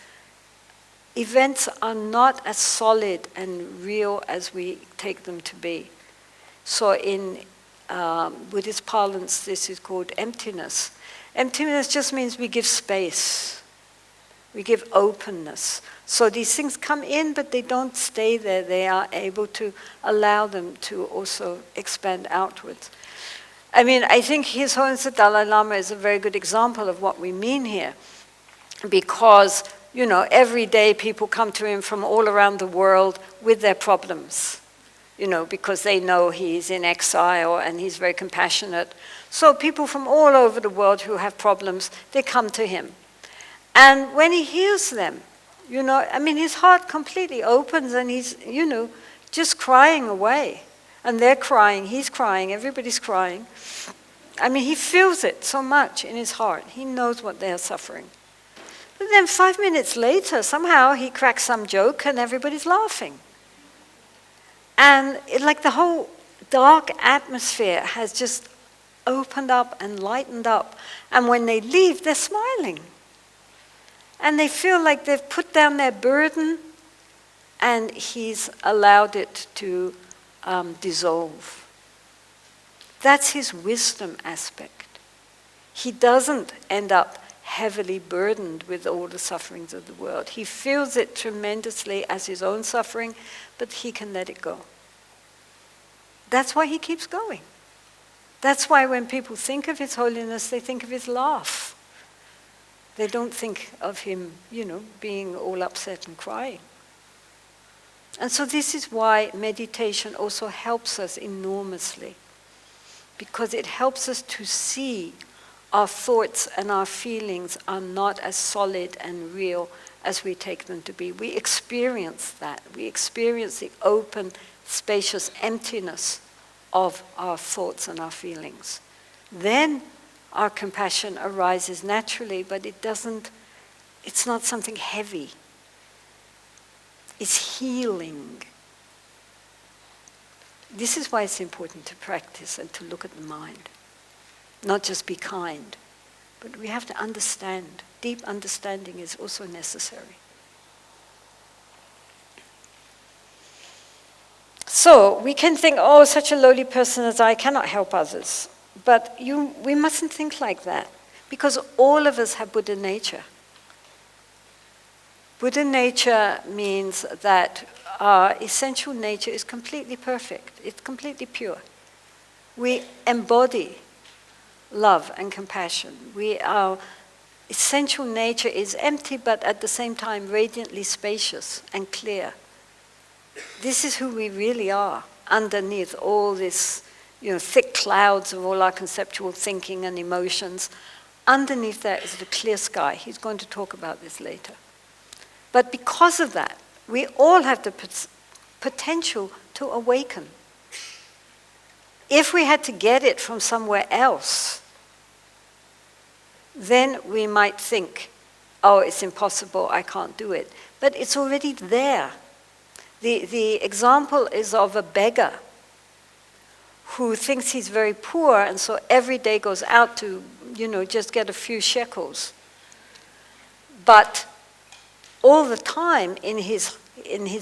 events are not as solid and real as we take them to be. So in Buddhist parlance, this is called emptiness. Emptiness just means we give space. We give openness. So these things come in, but they don't stay there. They are able to allow them to also expand outwards. I mean, I think His Holiness the Dalai Lama is a very good example of what we mean here. Because every day people come to him from all around the world with their problems, because they know he's in exile and he's very compassionate. So people from all over the world who have problems, they come to him. And when he hears them, his heart completely opens and he's, just crying away. And they're crying, he's crying, everybody's crying. He feels it so much in his heart. He knows what they're suffering. But then 5 minutes later, somehow he cracks some joke and everybody's laughing. And like the whole dark atmosphere has just opened up and lightened up. And when they leave, they're smiling. And they feel like they've put down their burden and he's allowed it to dissolve. That's his wisdom aspect. He doesn't end up heavily burdened with all the sufferings of the world. He feels it tremendously as his own suffering, but he can let it go. That's why he keeps going. That's why when people think of His Holiness, they think of his laugh. They don't think of him, being all upset and crying. And so this is why meditation also helps us enormously, because it helps us to see our thoughts and our feelings are not as solid and real as we take them to be. We experience that. We experience the open, spacious emptiness of our thoughts and our feelings. Then our compassion arises naturally, but it's not something heavy. It's healing. This is why it's important to practice and to look at the mind. Not just be kind, but we have to understand. Deep understanding is also necessary. So we can think, oh, such a lowly person as I cannot help others. But we mustn't think like that, because all of us have Buddha nature. Buddha nature means that our essential nature is completely perfect. It's completely pure. We embody love and compassion. Our essential nature is empty, but at the same time radiantly spacious and clear. This is who we really are, underneath all this, thick clouds of all our conceptual thinking and emotions. Underneath that is the clear sky. He's going to talk about this later. But because of that, we all have the potential to awaken. If we had to get it from somewhere else, then we might think, oh, it's impossible, I can't do it. But it's already there. The example is of a beggar who thinks he's very poor, and so every day goes out to, just get a few shekels. But all the time in his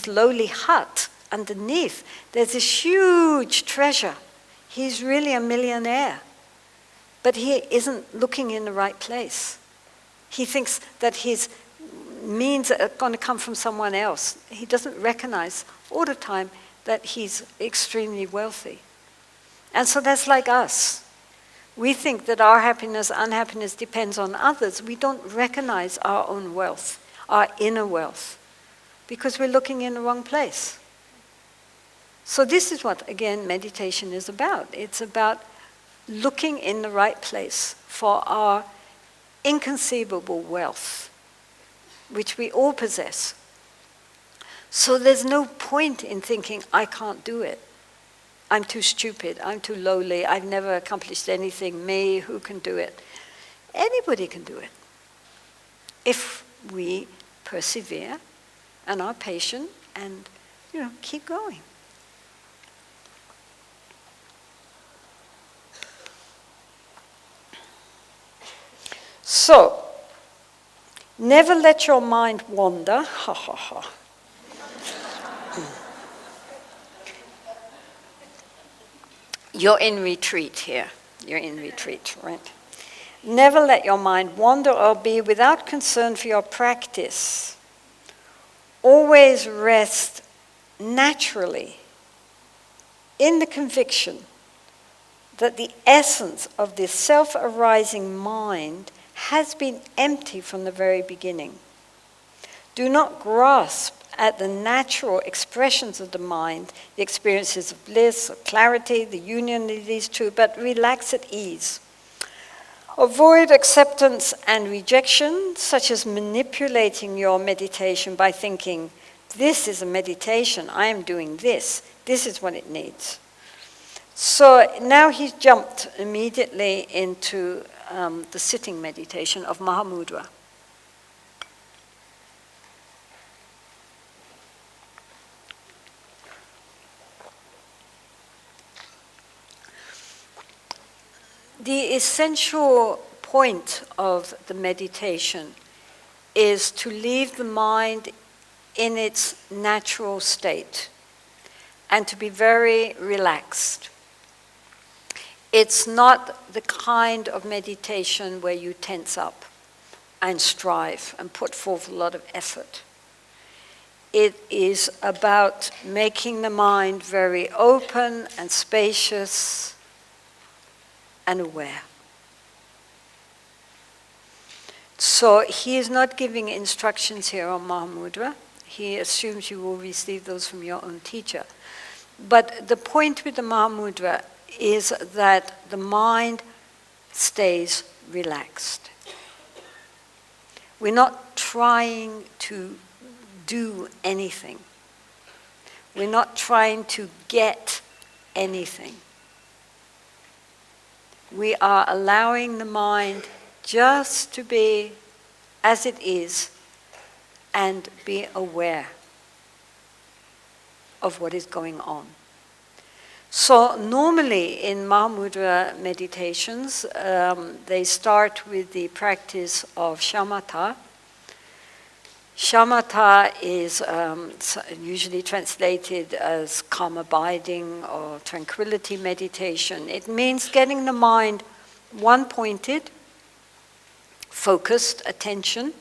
lowly hut underneath, there's this huge treasure. He's really a millionaire. But he isn't looking in the right place. He thinks that his means are going to come from someone else. He doesn't recognize all the time that he's extremely wealthy. And so that's like us. We think that our happiness, unhappiness depends on others. We don't recognize our own wealth, our inner wealth, because we're looking in the wrong place. So this is what, again, meditation is about. It's about looking in the right place for our inconceivable wealth, which we all possess. So there's no point in thinking, I can't do it. I'm too stupid, I'm too lowly, I've never accomplished anything, me, who can do it? Anybody can do it. If we persevere and are patient and, keep going. So, never let your mind wander. Ha ha ha. You're in retreat here. You're in retreat, right? Never let your mind wander or be without concern for your practice. Always rest naturally in the conviction that the essence of this self-arising mind has been empty from the very beginning. Do not grasp at the natural expressions of the mind, the experiences of bliss, of clarity, the union of these two, but relax at ease. Avoid acceptance and rejection, such as manipulating your meditation by thinking, this is a meditation, I am doing this is what it needs. So now he's jumped immediately into the sitting meditation of Mahamudra. The essential point of the meditation is to leave the mind in its natural state and to be very relaxed. It's not the kind of meditation where you tense up and strive and put forth a lot of effort. It is about making the mind very open and spacious and aware. So he is not giving instructions here on Mahamudra. He assumes you will receive those from your own teacher. But the point with the Mahamudra is that the mind stays relaxed. We're not trying to do anything. We're not trying to get anything. We are allowing the mind just to be as it is and be aware of what is going on. So normally in Mahamudra meditations, they start with the practice of shamatha. Shamatha is usually translated as calm abiding or tranquility meditation. It means getting the mind one-pointed, focused attention,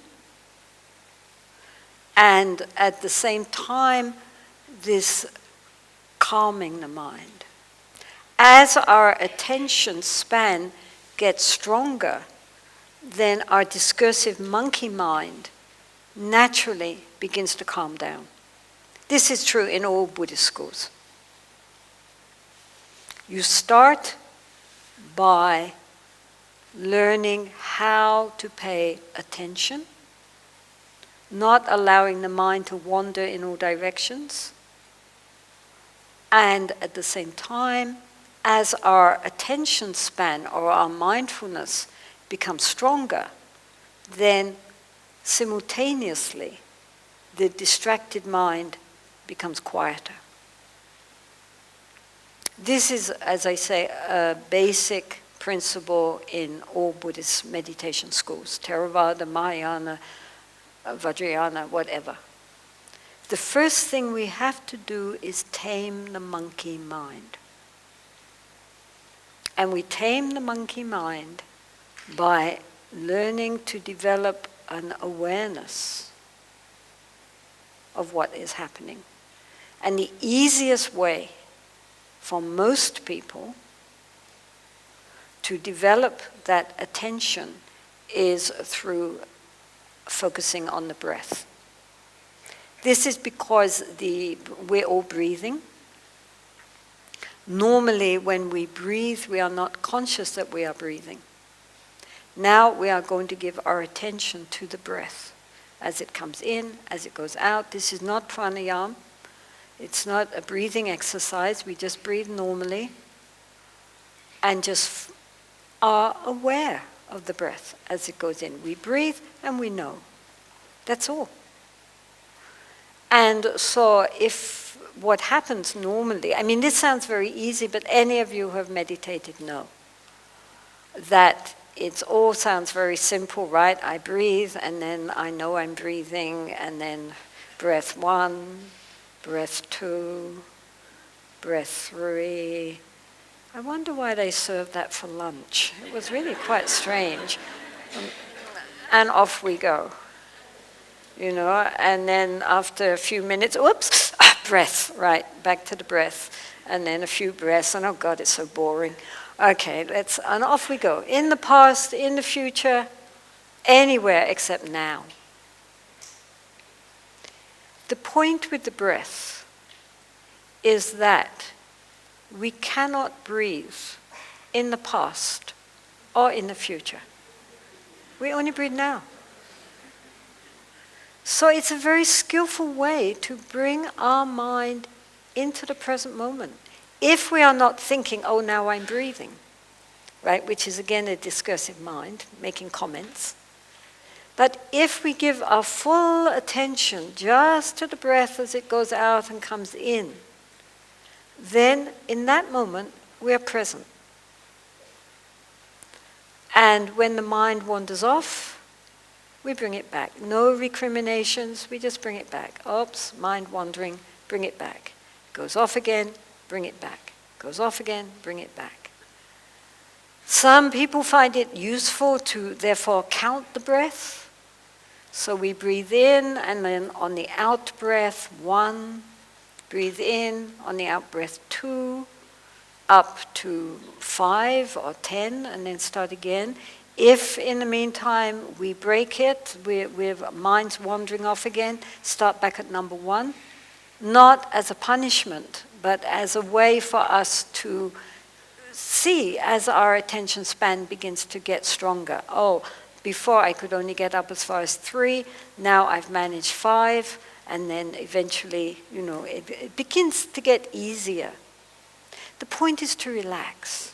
and at the same time, this calming the mind. As our attention span gets stronger, then our discursive monkey mind naturally begins to calm down. This is true in all Buddhist schools. You start by learning how to pay attention, not allowing the mind to wander in all directions, and at the same time, as our attention span or our mindfulness becomes stronger, then simultaneously the distracted mind becomes quieter. This is, as I say, a basic principle in all Buddhist meditation schools, Theravada, Mahayana, Vajrayana, whatever. The first thing we have to do is tame the monkey mind. And we tame the monkey mind by learning to develop an awareness of what is happening. And the easiest way for most people to develop that attention is through focusing on the breath. This is because we're all breathing. Normally, when we breathe, we are not conscious that we are breathing. Now we are going to give our attention to the breath as it comes in, as it goes out. This is not pranayama. It's not a breathing exercise. We just breathe normally and just are aware of the breath as it goes in. We breathe and we know. That's all. And so if what happens normally, I mean, this sounds very easy, but any of you who have meditated know that it all sounds very simple, right? I breathe, and then I know I'm breathing, and then breath 1, breath 2, breath 3. I wonder why they served that for lunch. It was really quite strange. And off we go. You know, and then after a few minutes, whoops, breath, right, back to the breath. And then a few breaths, and oh God, it's so boring. Okay, and off we go. In the past, in the future, anywhere except now. The point with the breath is that we cannot breathe in the past or in the future. We only breathe now. So it's a very skillful way to bring our mind into the present moment. If we are not thinking, oh, now I'm breathing, right, which is again a discursive mind, making comments. But if we give our full attention just to the breath as it goes out and comes in, then in that moment we are present. And when the mind wanders off, we bring it back. No recriminations, we just bring it back. Oops, mind wandering, bring it back. Goes off again, bring it back. Goes off again, bring it back. Some people find it useful to therefore count the breath. So we breathe in, and then on the out breath, 1. Breathe in, on the out breath, 2. Up to 5 or 10, and then start again. If in the meantime we break it, with minds wandering off again, start back at number one, not as a punishment, but as a way for us to see as our attention span begins to get stronger. Oh, before I could only get up as far as 3, now I've managed 5, and then eventually, it begins to get easier. The point is to relax.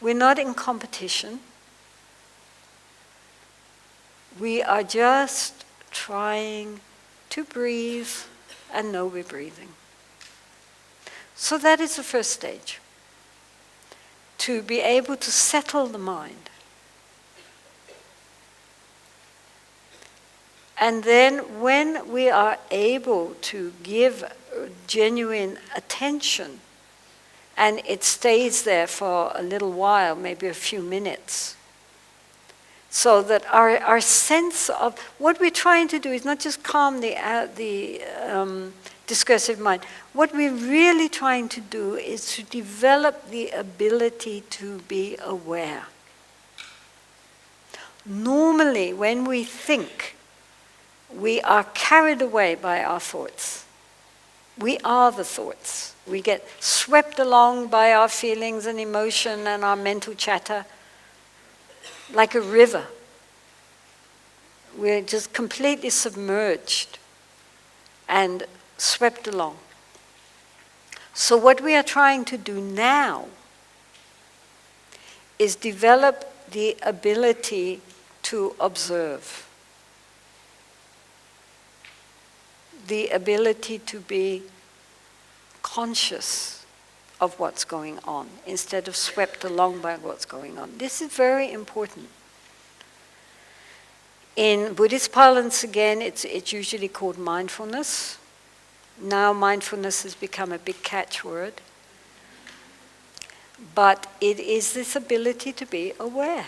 We're not in competition. We are just trying to breathe and know we're breathing. So that is the first stage. To be able to settle the mind. And then when we are able to give genuine attention, and it stays there for a little while, maybe a few minutes, so that our sense of what we're trying to do is not just calm the discursive mind. What we're really trying to do is to develop the ability to be aware. Normally, when we think, we are carried away by our thoughts. We are the thoughts. We get swept along by our feelings and emotion and our mental chatter like a river. We're just completely submerged and swept along. So what we are trying to do now is develop the ability to observe. The ability to be conscious of what's going on instead of swept along by what's going on. This is very important. In Buddhist parlance, again, it's usually called mindfulness. Now mindfulness has become a big catchword. But it is this ability to be aware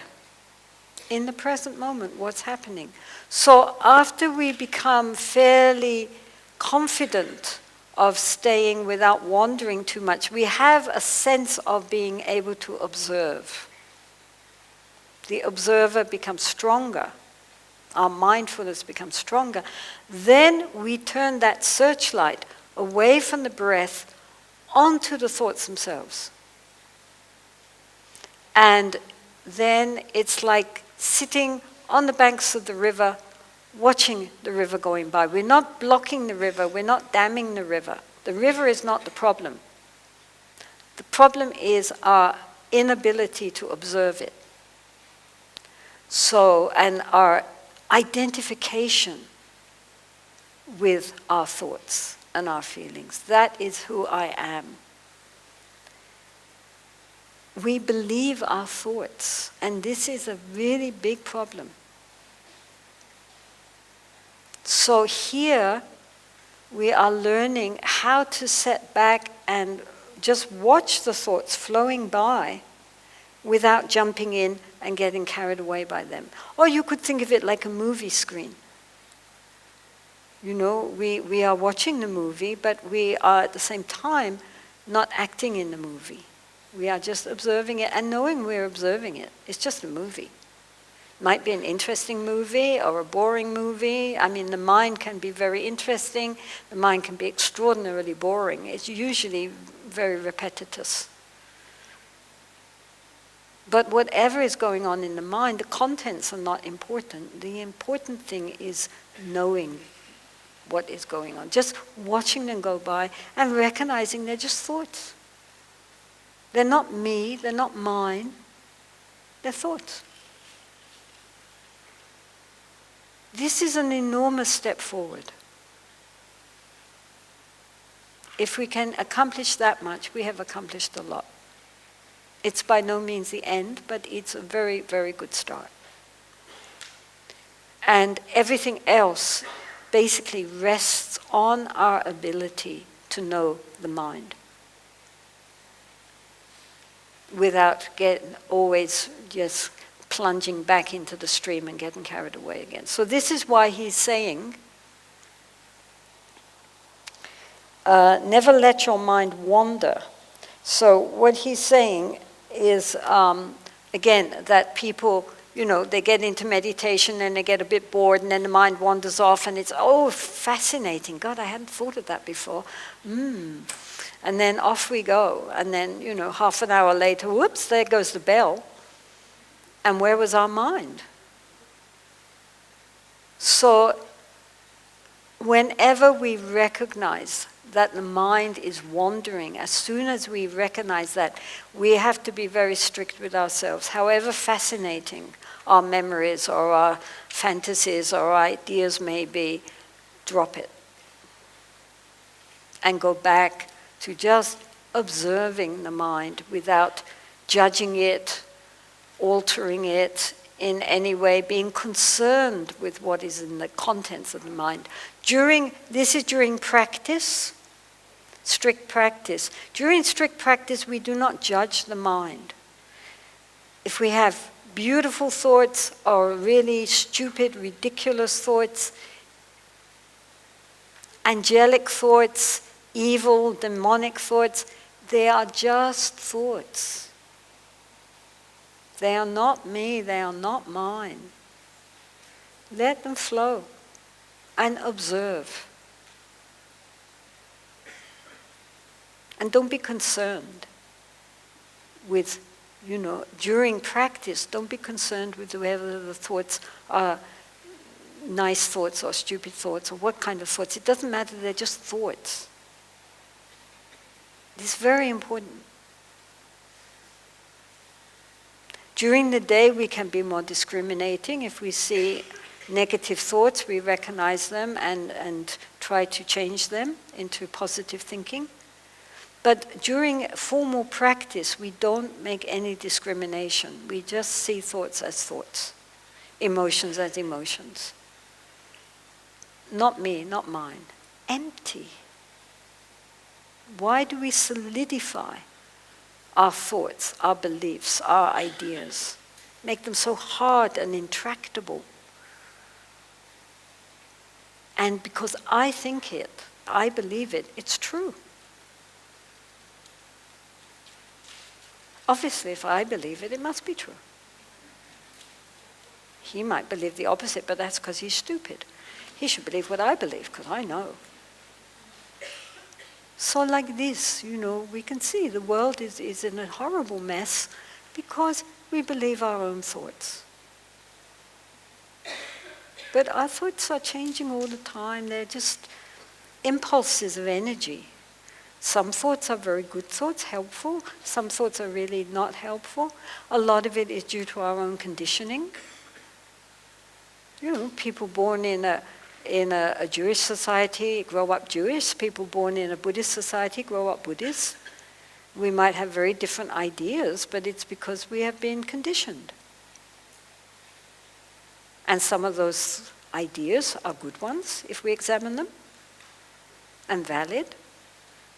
in the present moment, what's happening. So after we become fairly confident of staying without wandering too much, we have a sense of being able to observe. The observer becomes stronger. Our mindfulness becomes stronger. Then we turn that searchlight away from the breath onto the thoughts themselves. And then it's like sitting on the banks of the river, watching the river going by. We're not blocking the river, we're not damming the river. The river is not the problem. The problem is our inability to observe it. So, and our identification with our thoughts and our feelings. That is who I am. We believe our thoughts, and this is a really big problem. So here we are learning how to set back and just watch the thoughts flowing by without jumping in and getting carried away by them. Or you could think of it like a movie screen. You know, we are watching the movie, but we are at the same time not acting in the movie. We are just observing it and knowing we're observing it. It's just a movie. Might be an interesting movie or a boring movie. I mean, the mind can be very interesting. The mind can be extraordinarily boring. It's usually very repetitious. But whatever is going on in the mind, the contents are not important. The important thing is knowing what is going on. Just watching them go by and recognizing they're just thoughts. They're not me, they're not mine, they're thoughts. This is an enormous step forward. If we can accomplish that much, we have accomplished a lot. It's by no means the end, but it's a very, very good start. And everything else basically rests on our ability to know the mind, without getting always just plunging back into the stream and getting carried away again. So this is why he's saying, never let your mind wander. So what he's saying is, again, that people, they get into meditation and they get a bit bored and then the mind wanders off and it's, oh, fascinating. God, I hadn't thought of that before. And then off we go. And then, half an hour later, whoops, there goes the bell. And where was our mind? So whenever we recognize that the mind is wandering, as soon as we recognize that, we have to be very strict with ourselves. However fascinating our memories or our fantasies or our ideas may be, drop it. And go back to just observing the mind without judging it, altering it in any way, being concerned with what is in the contents of the mind. This is during practice, strict practice. During strict practice, we do not judge the mind. If we have beautiful thoughts or really stupid, ridiculous thoughts, angelic thoughts, evil, demonic thoughts, they are just thoughts. They are not me, they are not mine. Let them flow and observe. And don't be concerned with, during practice, don't be concerned with whether the thoughts are nice thoughts or stupid thoughts or what kind of thoughts. It doesn't matter, they're just thoughts. It's very important. During the day, we can be more discriminating. If we see negative thoughts, we recognize them and try to change them into positive thinking. But during formal practice, we don't make any discrimination. We just see thoughts as thoughts, emotions as emotions. Not me, not mine. Empty. Why do we solidify our thoughts, our beliefs, our ideas? Make them so hard and intractable. And because I think it, I believe it, it's true. Obviously, if I believe it, it must be true. He might believe the opposite, but that's because he's stupid. He should believe what I believe, because I know. So like this, we can see the world is in a horrible mess because we believe our own thoughts. But our thoughts are changing all the time. They're just impulses of energy. Some thoughts are very good thoughts, helpful. Some thoughts are really not helpful. A lot of it is due to our own conditioning. People born in a Jewish society grow up Jewish. People born in a Buddhist society grow up Buddhist. We might have very different ideas, but it's because we have been conditioned. And some of those ideas are good ones if we examine them, and valid.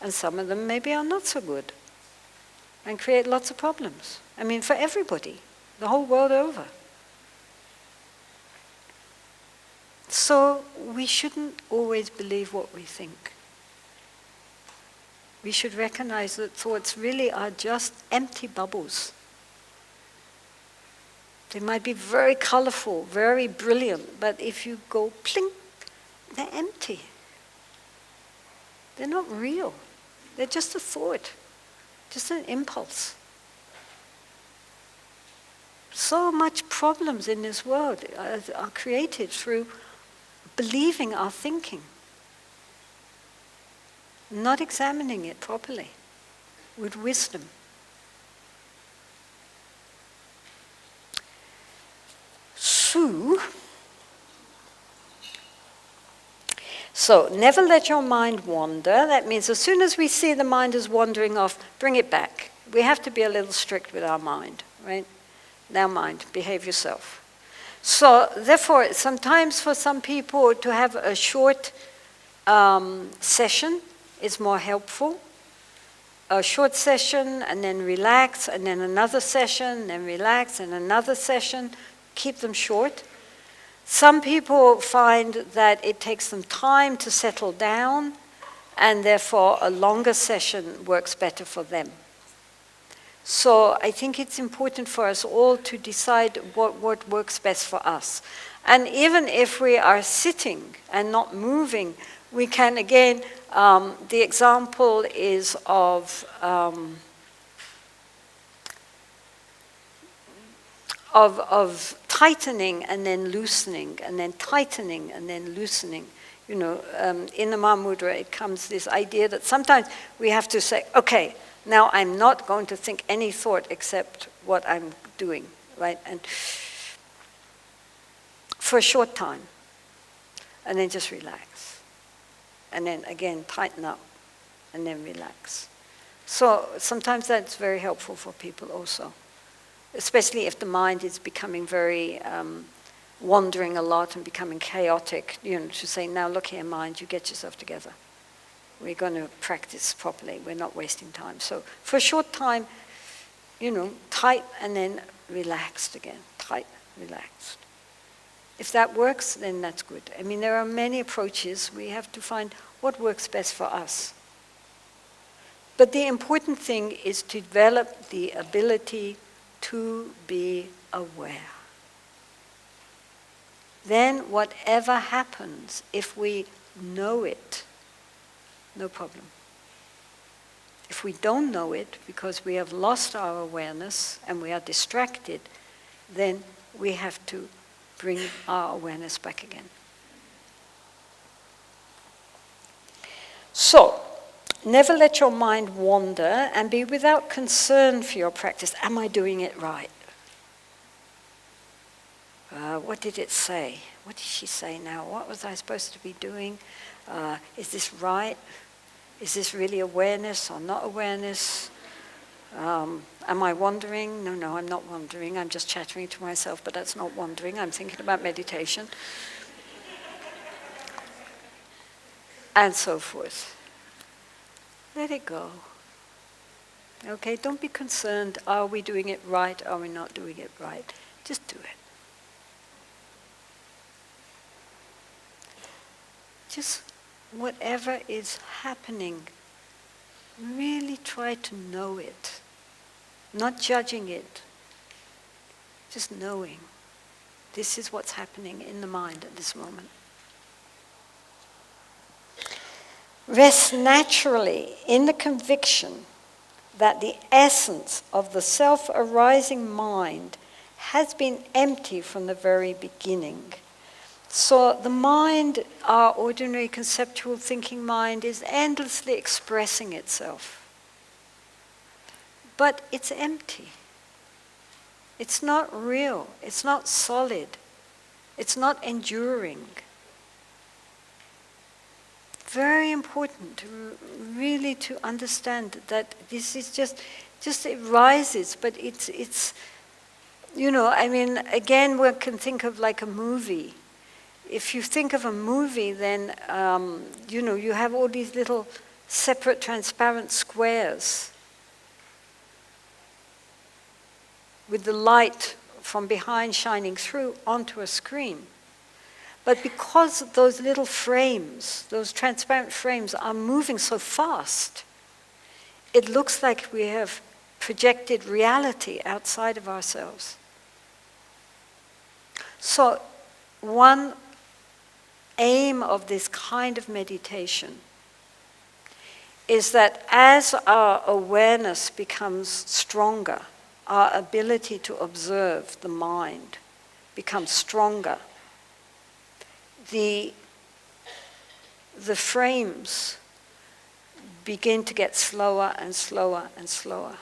And some of them maybe are not so good and create lots of problems. For everybody, the whole world over. So we shouldn't always believe what we think. We should recognize that thoughts really are just empty bubbles. They might be very colorful, very brilliant, but if you go plink, they're empty. They're not real. They're just a thought, just an impulse. So much problems in this world are created through believing our thinking, not examining it properly with wisdom. So, never let your mind wander. That means as soon as we see the mind is wandering off, bring it back. We have to be a little strict with our mind, right? Now mind, behave yourself. So, therefore, sometimes for some people to have a short session is more helpful. A short session and then relax, and then another session, then relax, and another session. Keep them short. Some people find that it takes them time to settle down, and therefore a longer session works better for them. So I think it's important for us all to decide what works best for us. And even if we are sitting and not moving, we can again, the example is of tightening and then loosening, and then tightening and then loosening. In the Mahamudra, it comes this idea that sometimes we have to say, okay, now I'm not going to think any thought except what I'm doing, right? And for a short time, and then just relax. And then again, tighten up, and then relax. So sometimes that's very helpful for people also, especially if the mind is becoming very wandering a lot and becoming chaotic, to say, now look here, mind, you get yourself together. We're going to practice properly. We're not wasting time. So for a short time, tight and then relaxed again. Tight, relaxed. If that works, then that's good. I mean, there are many approaches. We have to find what works best for us. But the important thing is to develop the ability to be aware. Then whatever happens, if we know it, no problem. If we don't know it because we have lost our awareness and we are distracted, then we have to bring our awareness back again. So, never let your mind wander and be without concern for your practice. Am I doing it right? What did it say? What did she say now? What was I supposed to be doing? Is this right? Is this really awareness or not awareness? Am I wandering? No, I'm not wandering. I'm just chattering to myself, but that's not wandering. I'm thinking about meditation. And so forth. Let it go. Okay, don't be concerned. Are we doing it right? Are we not doing it right? Just do it. Just whatever is happening, really try to know it. Not judging it. Just knowing. This is what's happening in the mind at this moment. Rest naturally in the conviction that the essence of the self-arising mind has been empty from the very beginning. So the mind, our ordinary conceptual thinking mind, is endlessly expressing itself. But it's empty. It's not real. It's not solid. It's not enduring. Very important really to understand that this is just it rises, but it's again, we can think of like a movie. If you think of a movie, then, you have all these little separate transparent squares with the light from behind shining through onto a screen. But because those little frames, those transparent frames are moving so fast, it looks like we have projected reality outside of ourselves. So one aim of this kind of meditation is that as our awareness becomes stronger, our ability to observe the mind becomes stronger, the frames begin to get slower and slower and slower.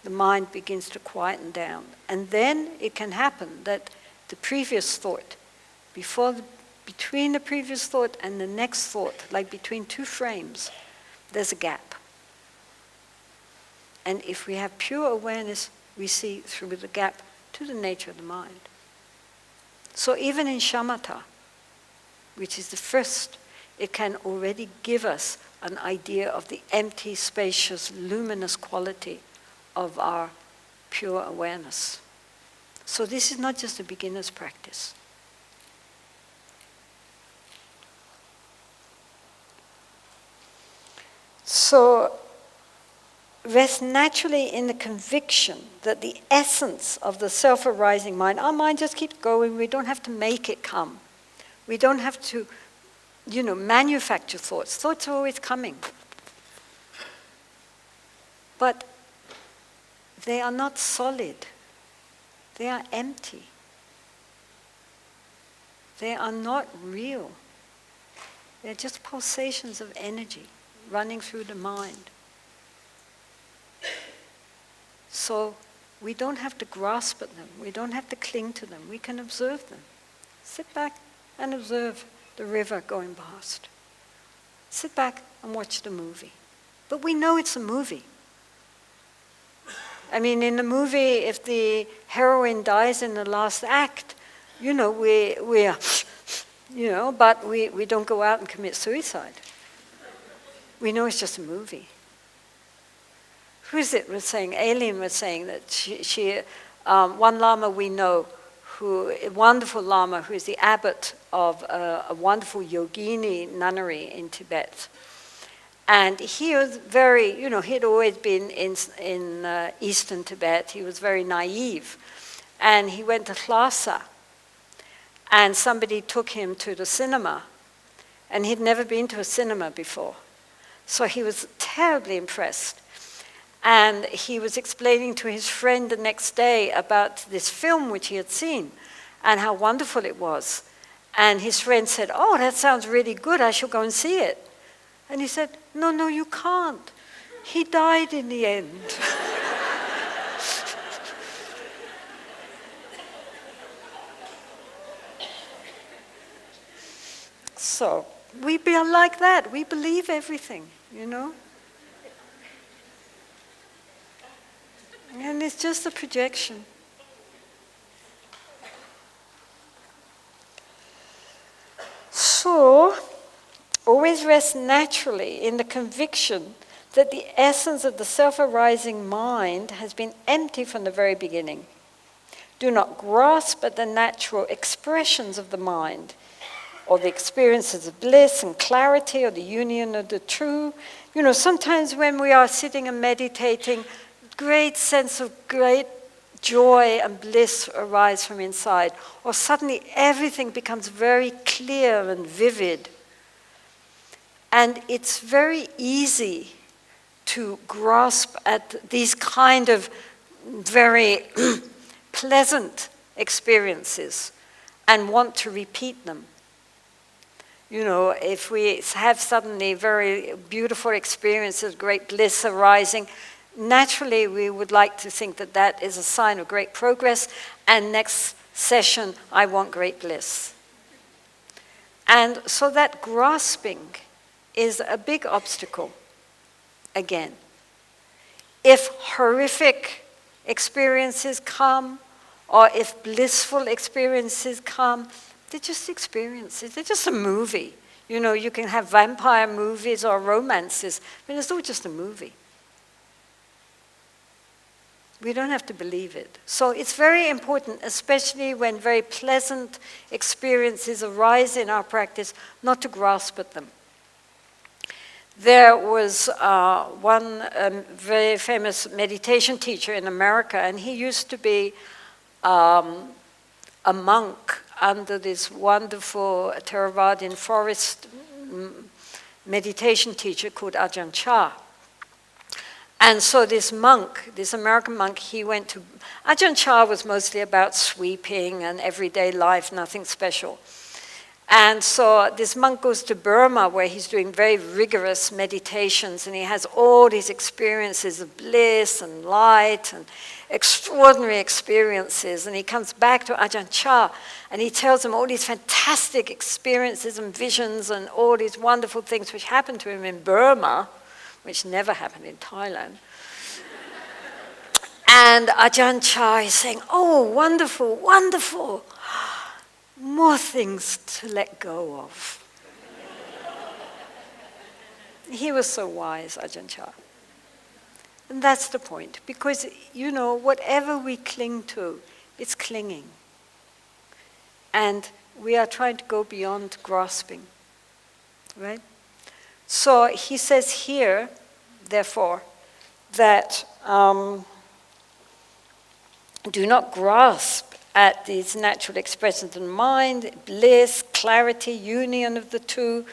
The mind begins to quieten down. And then it can happen that the previous thought, between the previous thought and the next thought, like between two frames, there's a gap. And if we have pure awareness, we see through the gap to the nature of the mind. So even in shamatha, which is the first, it can already give us an idea of the empty, spacious, luminous quality of our pure awareness. So this is not just a beginner's practice. So rest naturally in the conviction that the essence of the self-arising mind, our mind just keeps going, we don't have to make it come. We don't have to, manufacture thoughts. Thoughts are always coming. But they are not solid. They are empty. They are not real. They're just pulsations of energy running through the mind. So we don't have to grasp at them. We don't have to cling to them. We can observe them. Sit back and observe the river going past. Sit back and watch the movie. But we know it's a movie. I mean, in the movie, if the heroine dies in the last act, we are, but we don't go out and commit suicide. We know it's just a movie. Who is it was saying? Aileen was saying that she one Lama we know, a wonderful Lama who is the abbot of a wonderful yogini nunnery in Tibet. And he was very, he'd always been in Eastern Tibet. He was very naive. And he went to Lhasa. And somebody took him to the cinema. And he'd never been to a cinema before. So he was terribly impressed. And he was explaining to his friend the next day about this film which he had seen and how wonderful it was. And his friend said, "Oh, that sounds really good. I shall go and see it." And he said, No, you can't. He died in the end. So we be like that. We believe everything, And it's just a projection. So, always rest naturally in the conviction that the essence of the self-arising mind has been empty from the very beginning. Do not grasp at the natural expressions of the mind, or the experiences of bliss and clarity, or the union of the true. Sometimes when we are sitting and meditating, great sense of great joy and bliss arise from inside, or suddenly everything becomes very clear and vivid. And it's very easy to grasp at these kind of very pleasant experiences and want to repeat them. If we have suddenly very beautiful experiences, great bliss arising, naturally we would like to think that that is a sign of great progress, and next session I want great bliss. And so that grasping is a big obstacle, again. If horrific experiences come, or if blissful experiences come, they're just experiences. They're just a movie. You can have vampire movies or romances, but it's all just a movie. We don't have to believe it. So it's very important, especially when very pleasant experiences arise in our practice, not to grasp at them. There was one very famous meditation teacher in America, and he used to be a monk under this wonderful Theravadian forest meditation teacher called Ajahn Chah. And so this monk, this American monk, he went to... Ajahn Chah was mostly about sweeping and everyday life, nothing special. And so this monk goes to Burma, where he's doing very rigorous meditations, and he has all these experiences of bliss and light and extraordinary experiences. And he comes back to Ajahn Chah, and he tells him all these fantastic experiences and visions and all these wonderful things which happened to him in Burma, which never happened in Thailand. And Ajahn Chah is saying, "Oh, wonderful, wonderful. More things to let go of." He was so wise, Ajahn Chah. And that's the point. Because, whatever we cling to, it's clinging. And we are trying to go beyond grasping. Right? So he says here, therefore, that do not grasp at these natural expressions of the mind, bliss, clarity, union of the two,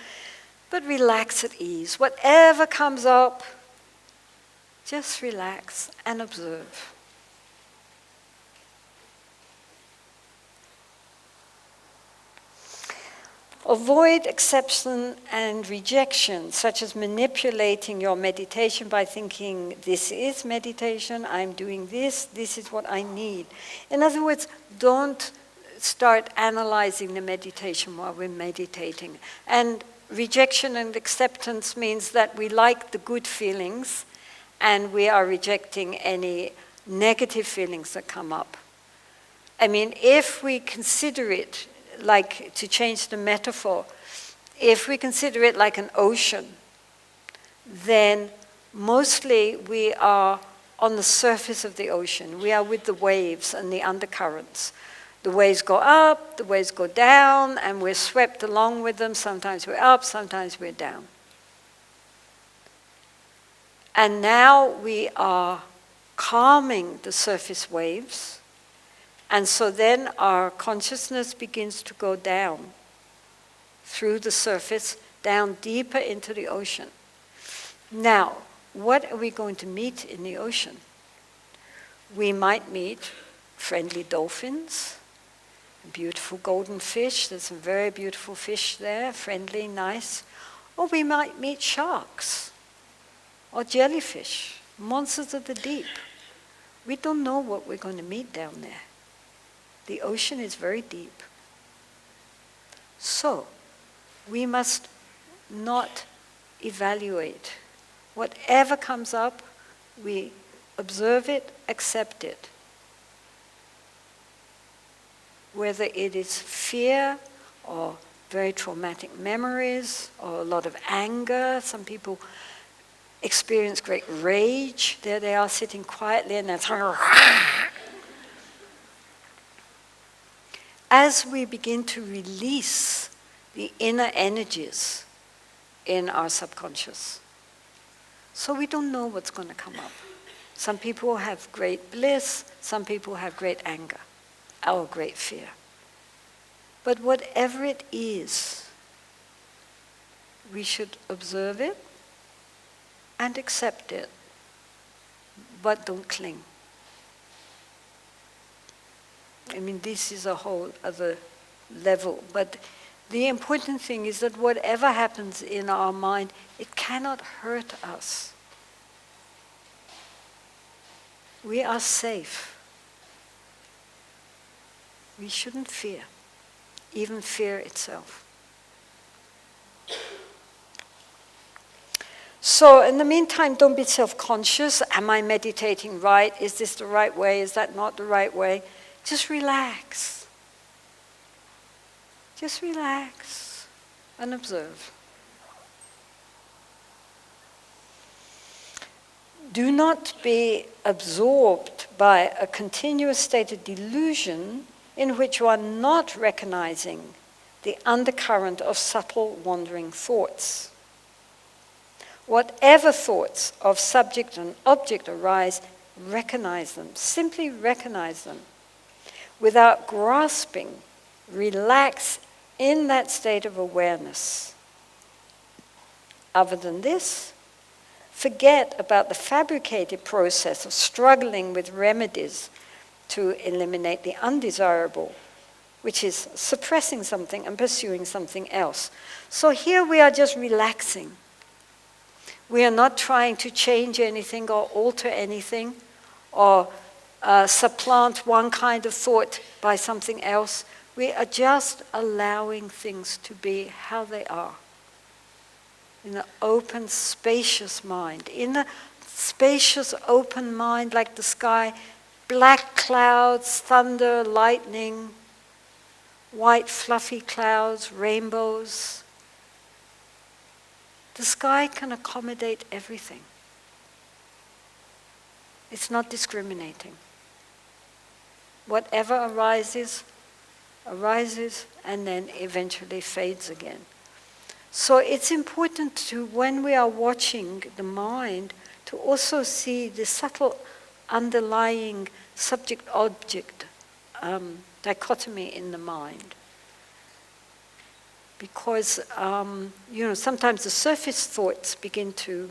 but relax at ease. Whatever comes up, just relax and observe. Avoid acceptance and rejection, such as manipulating your meditation by thinking, this is meditation, I'm doing this is what I need. In other words, don't start analyzing the meditation while we're meditating. And rejection and acceptance means that we like the good feelings and we are rejecting any negative feelings that come up. I mean, if we consider it, like, to change the metaphor, if we consider it like an ocean, then mostly we are on the surface of the ocean. We are with the waves and the undercurrents. The waves go up, the waves go down, and we're swept along with them. Sometimes we're up, sometimes we're down. And now we are calming the surface waves. And so then our consciousness begins to go down through the surface, down deeper into the ocean. Now, what are we going to meet in the ocean? We might meet friendly dolphins, beautiful golden fish. There's some very beautiful fish there, friendly, nice. Or we might meet sharks or jellyfish, monsters of the deep. We don't know what we're going to meet down there. The ocean is very deep. So, we must not evaluate. Whatever comes up, we observe it, accept it. Whether it is fear or very traumatic memories or a lot of anger. Some people experience great rage. There they are sitting quietly and that's as we begin to release the inner energies in our subconscious. So we don't know what's going to come up. Some people have great bliss, some people have great anger, or great fear. But whatever it is, we should observe it and accept it, but don't cling. I mean, this is a whole other level, but the important thing is that whatever happens in our mind, it cannot hurt us. We are safe. We shouldn't fear, even fear itself. So in the meantime, don't be self-conscious. Am I meditating right? Is this the right way? Is that not the right way? Just relax. Just relax and observe. Do not be absorbed by a continuous state of delusion in which you are not recognizing the undercurrent of subtle wandering thoughts. Whatever thoughts of subject and object arise, recognize them. Simply recognize them. Without grasping, relax in that state of awareness. Other than this, forget about the fabricated process of struggling with remedies to eliminate the undesirable, which is suppressing something and pursuing something else. So here we are just relaxing. We are not trying to change anything or alter anything or supplant one kind of thought by something else. We are just allowing things to be how they are. In an open, spacious mind. In a spacious, open mind like the sky, black clouds, thunder, lightning, white fluffy clouds, rainbows. The sky can accommodate everything. It's not discriminating. Whatever arises and then eventually fades again. So it's important to, when we are watching the mind, to also see the subtle underlying subject-object dichotomy in the mind. Because, sometimes the surface thoughts begin to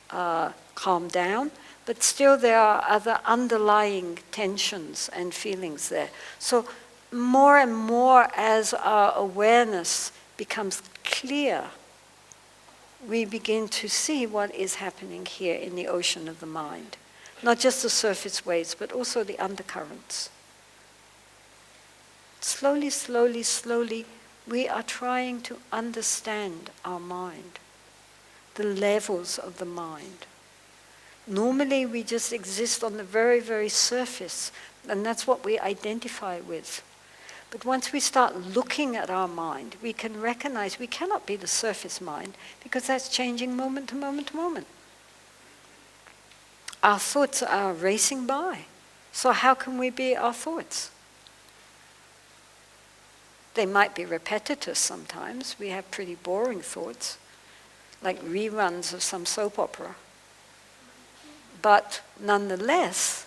calm down, but still there are other underlying tensions and feelings there. So more and more as our awareness becomes clear, we begin to see what is happening here in the ocean of the mind. Not just the surface waves, but also the undercurrents. Slowly, slowly, slowly, we are trying to understand our mind, the levels of the mind. Normally we just exist on the very, very surface, and that's what we identify with. But once we start looking at our mind, we can recognize we cannot be the surface mind, because that's changing moment to moment to moment. Our thoughts are racing by. So how can we be our thoughts? They might be repetitious sometimes. We have pretty boring thoughts, like reruns of some soap opera. But nonetheless,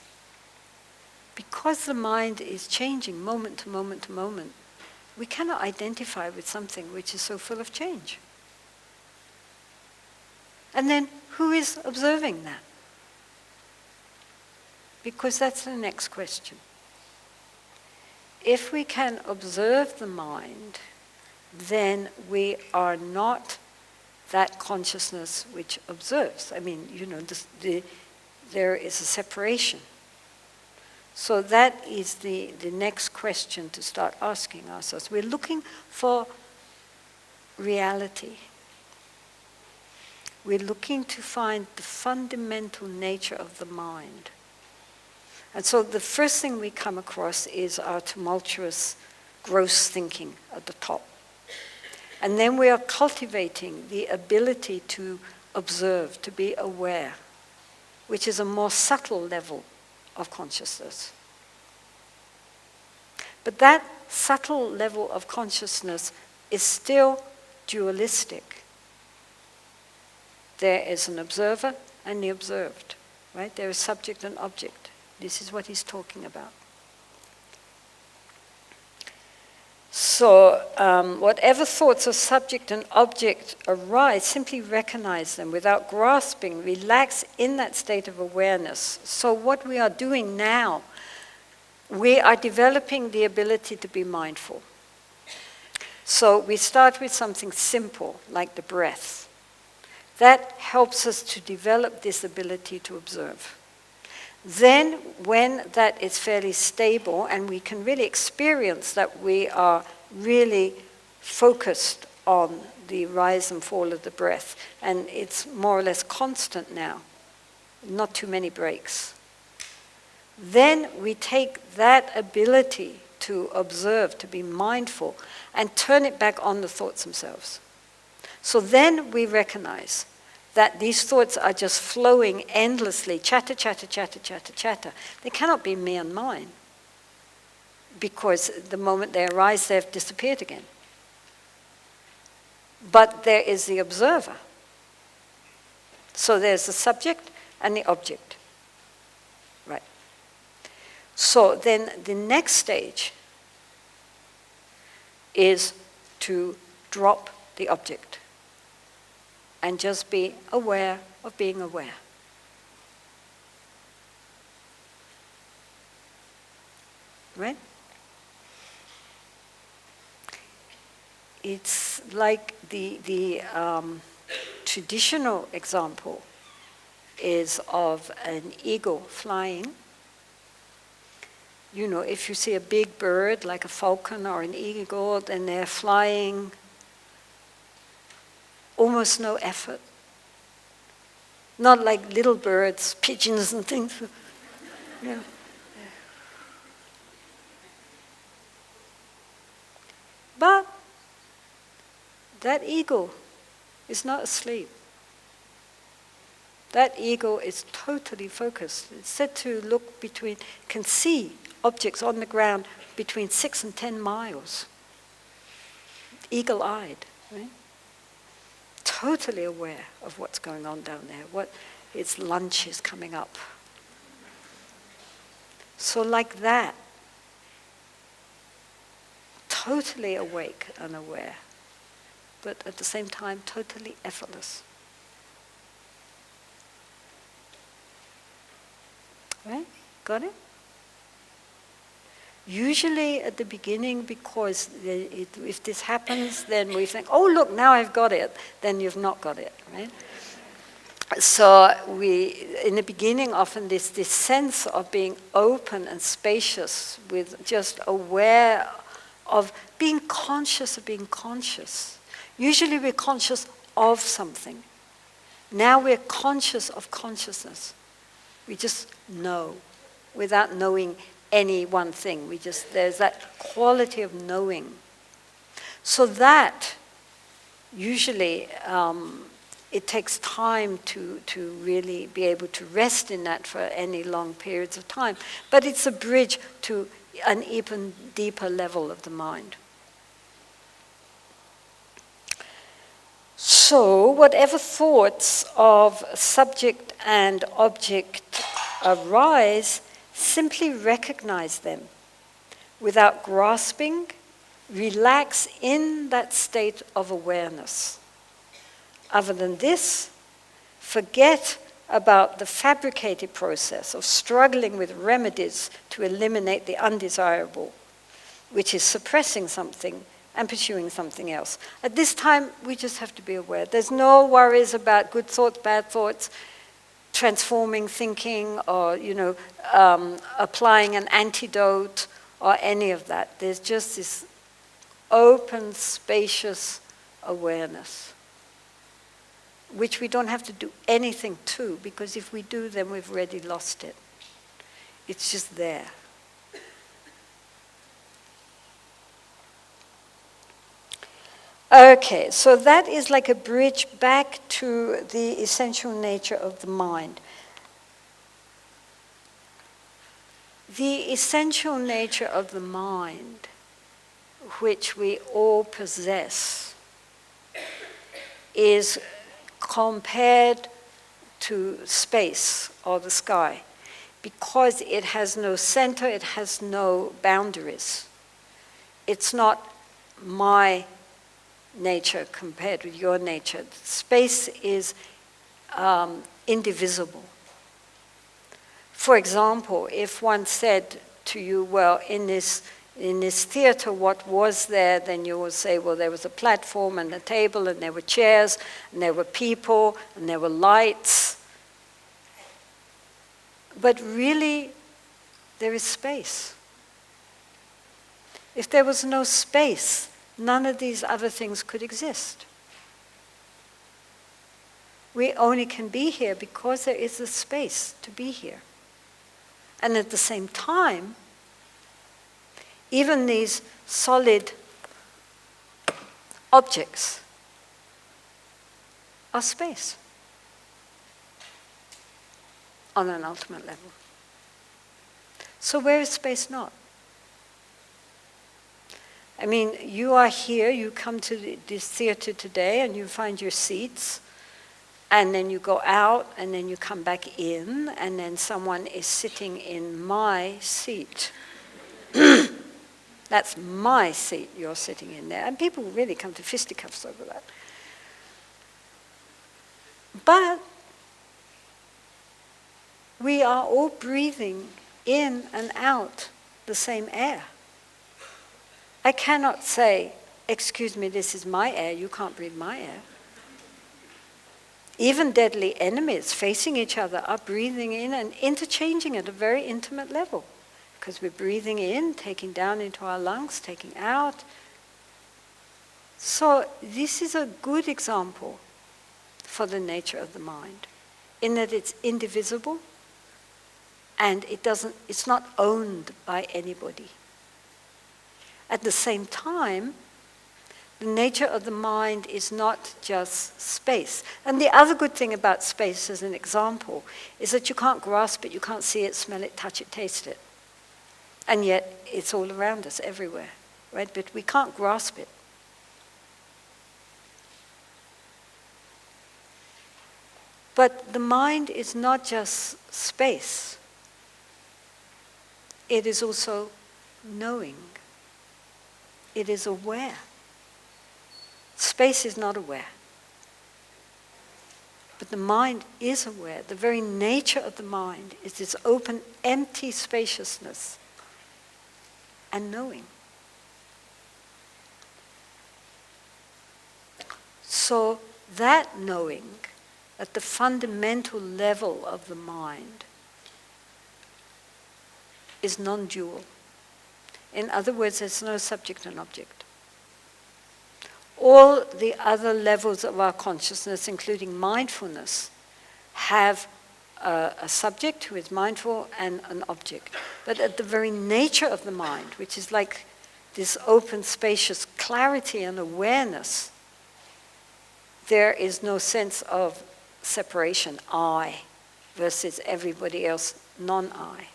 because the mind is changing moment to moment to moment, we cannot identify with something which is so full of change. And then, who is observing that? Because that's the next question. If we can observe the mind, then we are not that consciousness which observes. I mean, there is a separation. So that is the next question to start asking ourselves. We're looking for reality. We're looking to find the fundamental nature of the mind. And so the first thing we come across is our tumultuous, gross thinking at the top. And then we are cultivating the ability to observe, to be aware, which is a more subtle level of consciousness. But that subtle level of consciousness is still dualistic. There is an observer and the observed, right? There is subject and object. This is what he's talking about. So, whatever thoughts of subject and object arise, simply recognize them without grasping, relax in that state of awareness. So what we are doing now, we are developing the ability to be mindful. So we start with something simple, like the breath. That helps us to develop this ability to observe. Then, when that is fairly stable and we can really experience that we are really focused on the rise and fall of the breath, and it's more or less constant now, not too many breaks, then we take that ability to observe, to be mindful, and turn it back on the thoughts themselves. So then we recognize that these thoughts are just flowing endlessly, chatter, chatter, chatter, chatter, chatter. They cannot be me and mine, because the moment they arise, they've disappeared again. But there is the observer. So there's the subject and the object. Right. So then the next stage is to drop the object and just be aware of being aware. Right? It's like the traditional example is of an eagle flying. You know, if you see a big bird like a falcon or an eagle, then they're flying almost no effort. Not like little birds, pigeons and things. Yeah. But that eagle is not asleep. That eagle is totally focused. It's said to look can see objects on the ground between 6 and 10 miles. Eagle-eyed, right? Totally aware of what's going on down there. its lunch is coming up. So like that, totally awake and aware, but at the same time totally effortless. Right? Got it? Usually at the beginning, because if this happens, then we think, oh look, now I've got it. Then you've not got it, right? So in the beginning, often this sense of being open and spacious, with just aware of being conscious of being conscious. Usually we're conscious of something. Now we're conscious of consciousness. We just know, without knowing any one thing. There's that quality of knowing. So that, usually, it takes time to really be able to rest in that for any long periods of time. But it's a bridge to an even deeper level of the mind. So, whatever thoughts of subject and object arise, simply recognize them. Without grasping, relax in that state of awareness. Other than this, forget about the fabricated process of struggling with remedies to eliminate the undesirable, which is suppressing something and pursuing something else. At this time, we just have to be aware. There's no worries about good thoughts, bad thoughts, transforming thinking, or applying an antidote, or any of that. There's just this open, spacious awareness, which we don't have to do anything to, because if we do, then we've already lost it. It's just there. Okay, so that is like a bridge back to the essential nature of the mind. The essential nature of the mind, which we all possess, is compared to space or the sky, because it has no center, it has no boundaries. It's not my nature compared with your nature. Space is indivisible. For example, if one said to you, well, in this theater, what was there? Then you will say, well, there was a platform and a table, and there were chairs, and there were people, and there were lights. But really, there is space. If there was no space, none of these other things could exist. We only can be here because there is a space to be here. And at the same time, even these solid objects are space on an ultimate level. So where is space not? I mean, you are here, you come to this theater today and you find your seats, and then you go out and then you come back in, and then someone is sitting in my seat. That's my seat you're sitting in there. And people really come to fisticuffs over that. But we are all breathing in and out the same air. I cannot say, excuse me, this is my air, you can't breathe my air. Even deadly enemies facing each other are breathing in and interchanging at a very intimate level, because we're breathing in, taking down into our lungs, taking out. So this is a good example for the nature of the mind, in that it's indivisible and it's not owned by anybody. At the same time, the nature of the mind is not just space. And the other good thing about space, as an example, is that you can't grasp it, you can't see it, smell it, touch it, taste it. And yet, it's all around us, everywhere, right? But we can't grasp it. But the mind is not just space. It is also knowing. It is aware. Space is not aware. But the mind is aware. The very nature of the mind is this open, empty spaciousness and knowing. So that knowing at the fundamental level of the mind is non-dual. In other words, there's no subject and object. All the other levels of our consciousness, including mindfulness, have a subject who is mindful and an object. But at the very nature of the mind, which is like this open, spacious clarity and awareness, there is no sense of separation, I versus everybody else, non-I.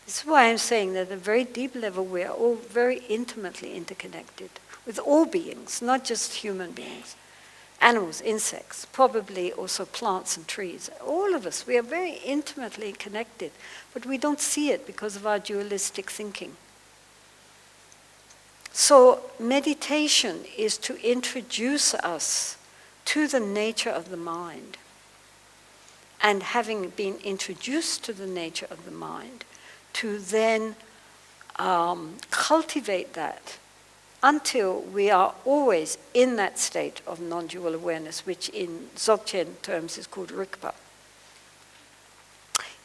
This is why I'm saying that at a very deep level we are all very intimately interconnected with all beings, not just human beings. Animals, insects, probably also plants and trees. All of us, we are very intimately connected, but we don't see it because of our dualistic thinking. So meditation is to introduce us to the nature of the mind. And having been introduced to the nature of the mind, to then cultivate that until we are always in that state of non-dual awareness, which in Dzogchen terms is called Rigpa.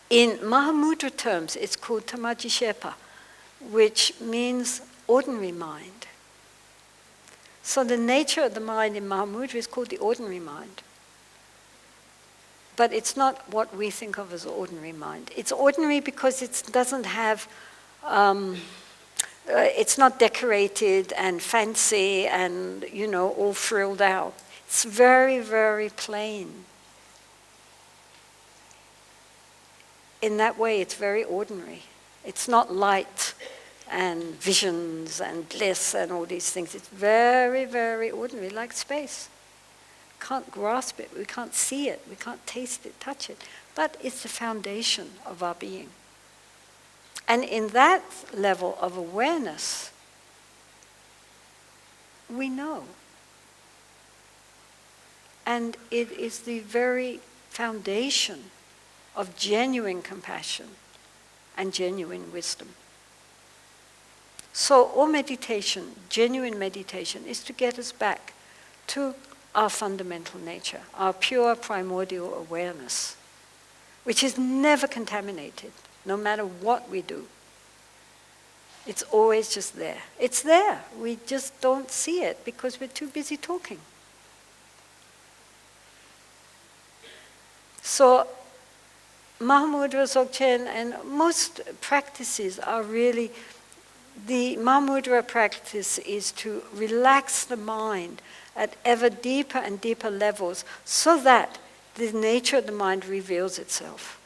In Mahamudra terms, it's called Tamaji Shepa, which means ordinary mind. So the nature of the mind in Mahamudra is called the ordinary mind. But it's not what we think of as ordinary mind. It's ordinary because it doesn't have, it's not decorated and fancy and, all frilled out. It's very, very plain. In that way, it's very ordinary. It's not light and visions and bliss and all these things. It's very, very ordinary, like space. Can't grasp it, we can't see it, we can't taste it, touch it, but it's the foundation of our being. And in that level of awareness, we know. And it is the very foundation of genuine compassion and genuine wisdom. So all meditation, genuine meditation, is to get us back to our fundamental nature, our pure primordial awareness, which is never contaminated, no matter what we do. It's always just there. It's there. We just don't see it because we're too busy talking. So Mahamudra, Dzogchen, and most practices are really, the Mahamudra practice is to relax the mind at ever deeper and deeper levels so that the nature of the mind reveals itself.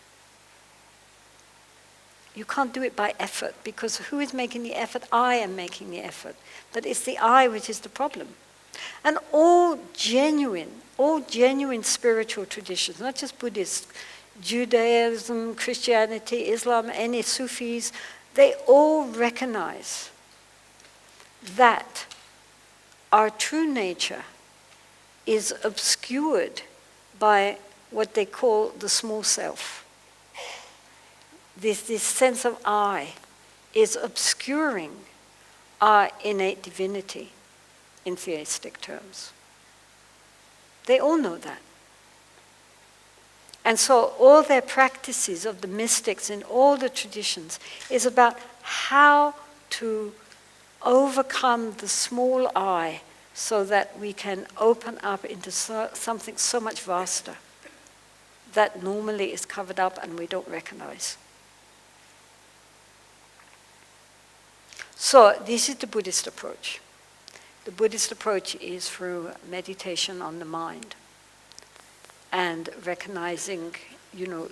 You can't do it by effort, because who is making the effort? I am making the effort. But it's the I which is the problem. And all genuine spiritual traditions, not just Buddhist, Judaism, Christianity, Islam, any Sufis, they all recognize that our true nature is obscured by what they call the small self. This sense of I is obscuring our innate divinity in theistic terms. They all know that. And so all their practices of the mystics in all the traditions is about how to overcome the small I so that we can open up into something so much vaster that normally is covered up and we don't recognize. So this is the Buddhist approach. The Buddhist approach is through meditation on the mind and recognizing,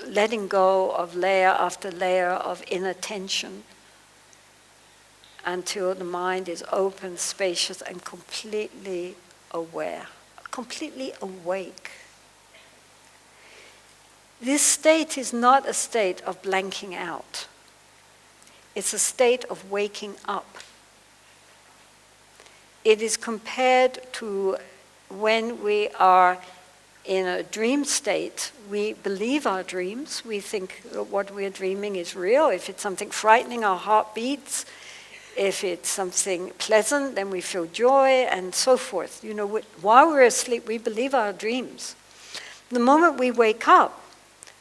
letting go of layer after layer of inattention until the mind is open, spacious, and completely aware, completely awake. This state is not a state of blanking out. It's a state of waking up. It is compared to when we are in a dream state. We believe our dreams. We think that what we're dreaming is real. If it's something frightening, our heart beats. If it's something pleasant, then we feel joy, and so forth. While we're asleep, we believe our dreams. The moment we wake up,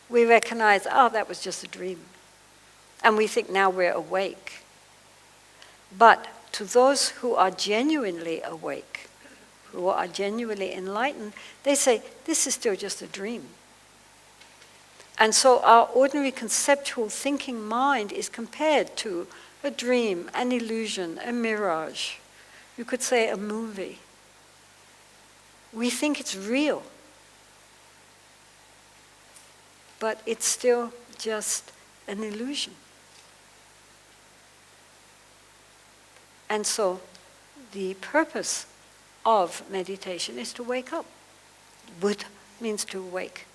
we recognize, that was just a dream. And we think now we're awake. But to those who are genuinely awake, who are genuinely enlightened, they say, this is still just a dream. And so our ordinary conceptual thinking mind is compared to a dream, an illusion, a mirage. You could say a movie. We think it's real. But it's still just an illusion. And so the purpose of meditation is to wake up. Buddha means to awake.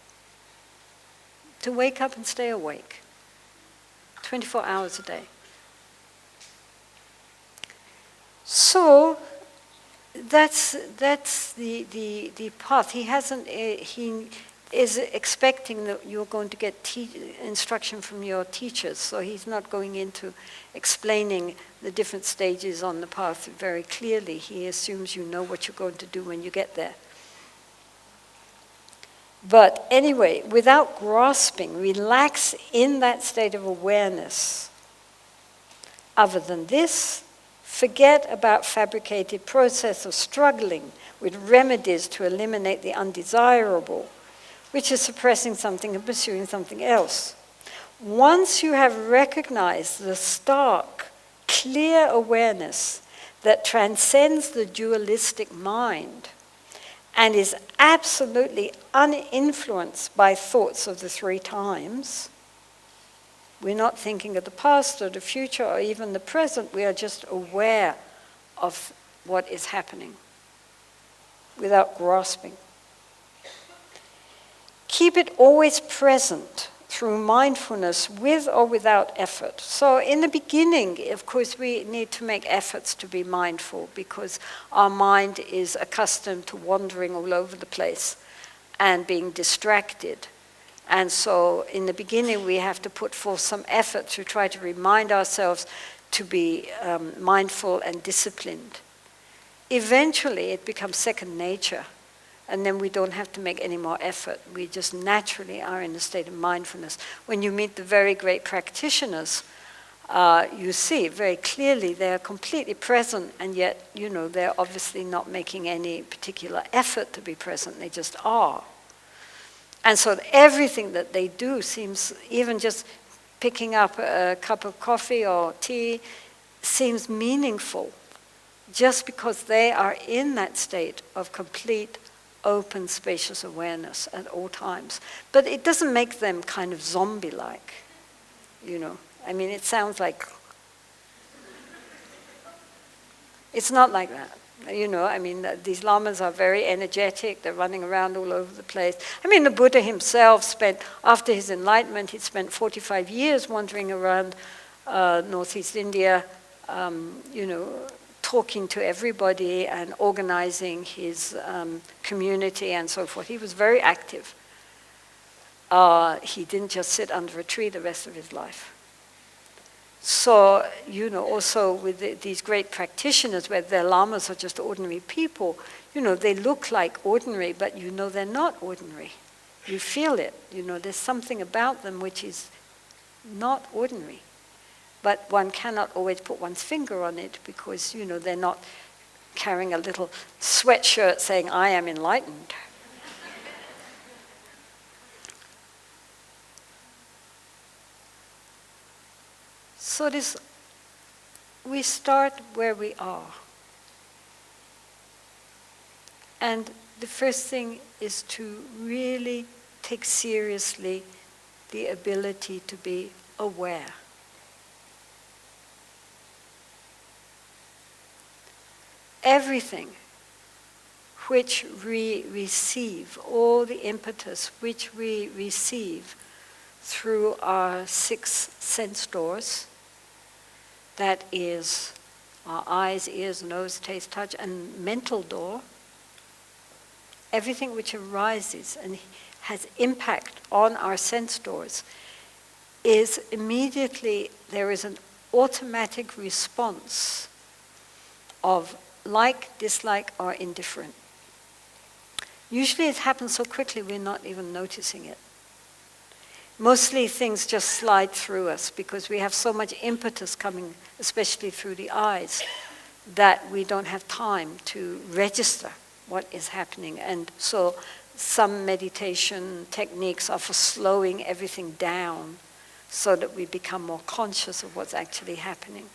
To wake up and stay awake. 24 hours a day. So that's the path. He is expecting that you're going to get instruction from your teachers, so he's not going into explaining the different stages on the path very clearly. He assumes you know what you're going to do when you get there. But anyway, without grasping, relax in that state of awareness. Other than this, forget about fabricated process of struggling with remedies to eliminate the undesirable, which is suppressing something and pursuing something else. Once you have recognized the stark, clear awareness that transcends the dualistic mind and is absolutely uninfluenced by thoughts of the three times, we're not thinking of the past or the future or even the present, we are just aware of what is happening without grasping. Keep it always present through mindfulness with or without effort. So in the beginning, of course, we need to make efforts to be mindful because our mind is accustomed to wandering all over the place and being distracted. And so in the beginning, we have to put forth some effort to try to remind ourselves to be mindful and disciplined. Eventually, it becomes second nature. And then we don't have to make any more effort. We just naturally are in a state of mindfulness. When you meet the very great practitioners, you see very clearly they're completely present, and yet, they're obviously not making any particular effort to be present. They just are. And so everything that they do seems, even just picking up a cup of coffee or tea, seems meaningful just because they are in that state of complete open, spacious awareness at all times. But it doesn't make them kind of zombie-like, I mean, it sounds like... It's not like that. I mean, these lamas are very energetic. They're running around all over the place. I mean, the Buddha himself after his enlightenment, he spent 45 years wandering around Northeast India, talking to everybody and organizing his community and so forth. He was very active. He didn't just sit under a tree the rest of his life. So, also with these great practitioners, where their lamas are just ordinary people, they look like ordinary, but they're not ordinary. You feel it. There's something about them which is not ordinary. But one cannot always put one's finger on it because, they're not carrying a little sweatshirt saying, I am enlightened. So we start where we are. And the first thing is to really take seriously the ability to be aware. Everything which we receive, all the impetus which we receive through our 6 sense doors, that is our eyes, ears, nose, taste, touch, and mental door, everything which arises and has impact on our sense doors is immediately, there is an automatic response of like, dislike, or indifferent. Usually it happens so quickly we're not even noticing it. Mostly things just slide through us because we have so much impetus coming, especially through the eyes, that we don't have time to register what is happening. And so some meditation techniques are for slowing everything down so that we become more conscious of what's actually happening.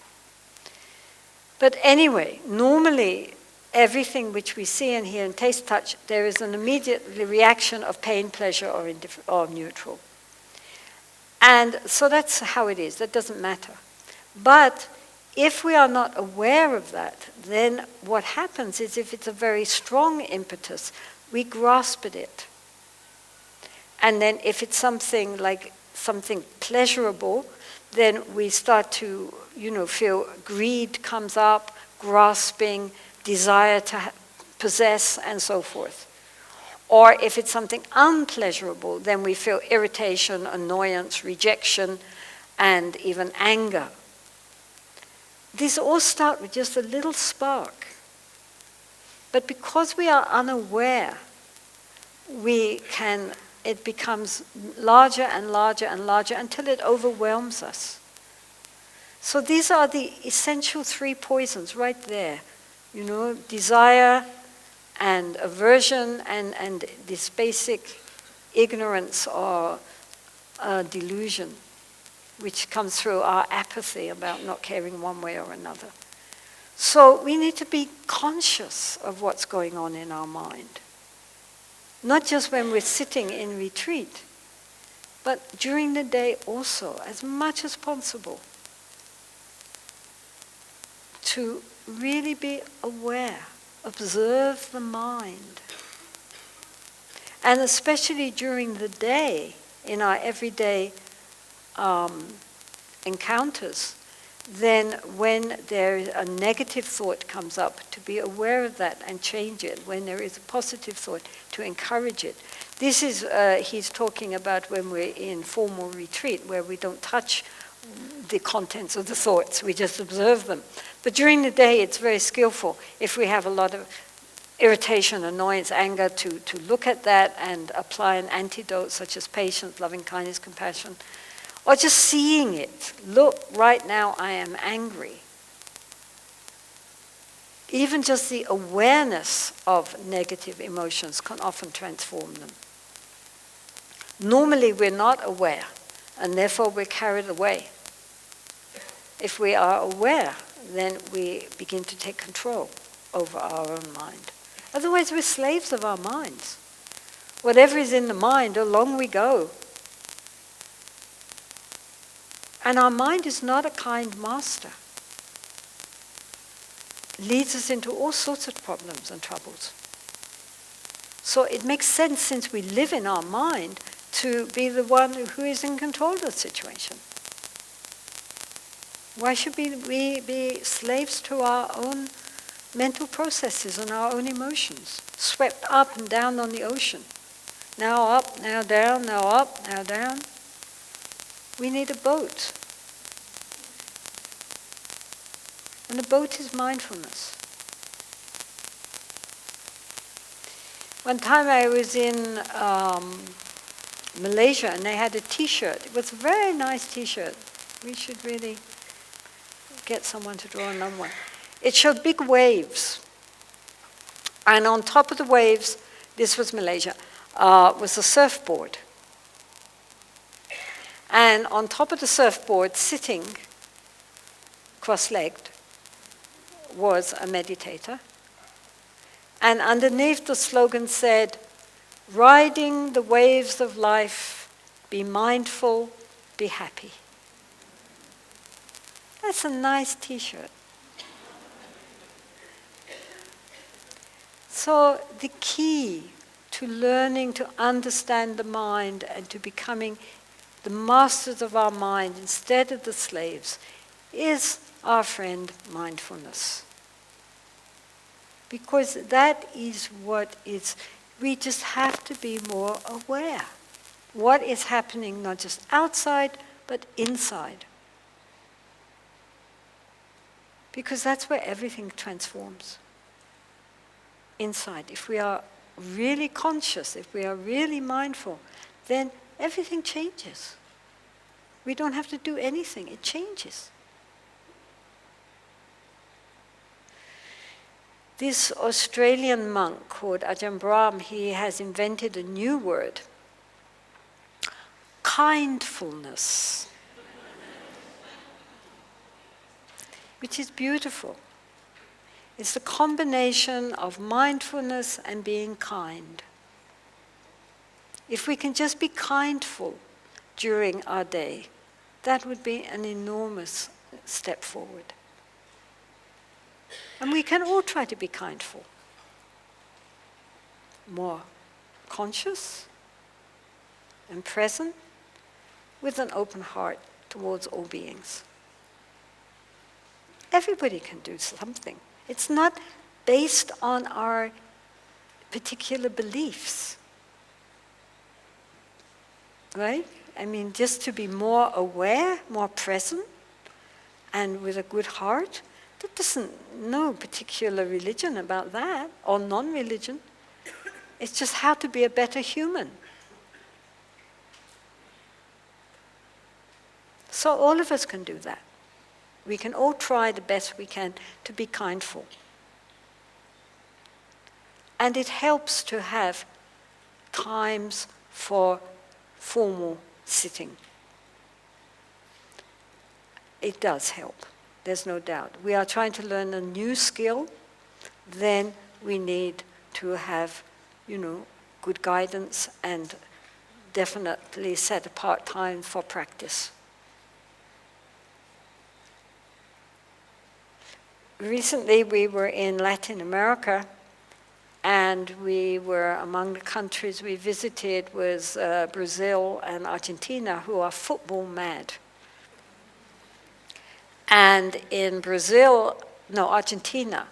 But anyway, normally everything which we see and hear and taste, touch, there is an immediate reaction of pain, pleasure, or neutral. And so that's how it is. That doesn't matter. But if we are not aware of that, then what happens is if it's a very strong impetus, we grasp at it. And then if it's something like something pleasurable, then we start to, feel greed comes up, grasping, desire to possess, and so forth. Or if it's something unpleasurable, then we feel irritation, annoyance, rejection, and even anger. These all start with just a little spark. But because we are unaware, it becomes larger and larger and larger until it overwhelms us. So these are the essential 3 poisons right there. Desire and aversion and this basic ignorance or delusion, which comes through our apathy about not caring one way or another. So we need to be conscious of what's going on in our mind. Not just when we're sitting in retreat, but during the day also, as much as possible, to really be aware, observe the mind. And especially during the day, in our everyday encounters, then when a negative thought comes up, to be aware of that and change it. When there is a positive thought, to encourage it. This is, he's talking about when we're in formal retreat, where we don't touch the contents of the thoughts, we just observe them. But during the day, it's very skillful. If we have a lot of irritation, annoyance, anger, to look at that and apply an antidote such as patience, loving kindness, compassion, or just seeing it. Look, right now I am angry. Even just the awareness of negative emotions can often transform them. Normally we're not aware, and therefore we're carried away. If we are aware, then we begin to take control over our own mind. Otherwise we're slaves of our minds. Whatever is in the mind, along we go. And our mind is not a kind master. It leads us into all sorts of problems and troubles. So it makes sense, since we live in our mind, to be the one who is in control of the situation. Why should we be slaves to our own mental processes and our own emotions, swept up and down on the ocean? Now up, now down, now up, now down. We need a boat. And the boat is mindfulness. One time I was in Malaysia, and they had a t-shirt. It was a very nice t-shirt. We should really get someone to draw another one. It showed big waves. And on top of the waves, this was Malaysia, was a surfboard. And on top of the surfboard, sitting cross-legged, was a meditator. And underneath the slogan said, "Riding the waves of life, be mindful, be happy." That's a nice t-shirt. So the key to learning to understand the mind and to becoming the masters of our mind instead of the slaves is our friend mindfulness. Because that is what is, we just have to be more aware. What is happening not just outside, but inside. Because that's where everything transforms. Inside. If we are really conscious, if we are really mindful, then everything changes. We don't have to do anything, it changes. This Australian monk called Ajahn Brahm, he has invented a new word, kindfulness, which is beautiful. It's the combination of mindfulness and being kind. If we can just be kindful during our day, that would be an enormous step forward. And we can all try to be kindful. More conscious and present with an open heart towards all beings. Everybody can do something. It's not based on our particular beliefs. Right? I mean, just to be more aware, more present, and with a good heart, that doesn't no particular religion about that, or non-religion. It's just how to be a better human. So all of us can do that. We can all try the best we can to be kindful. And it helps to have times for formal sitting. It does help, there's no doubt. We are trying to learn a new skill, then we need to have, good guidance and definitely set apart time for practice. Recently we were in Latin America, and we were among the countries we visited was Brazil and Argentina, who are football mad. And in Argentina,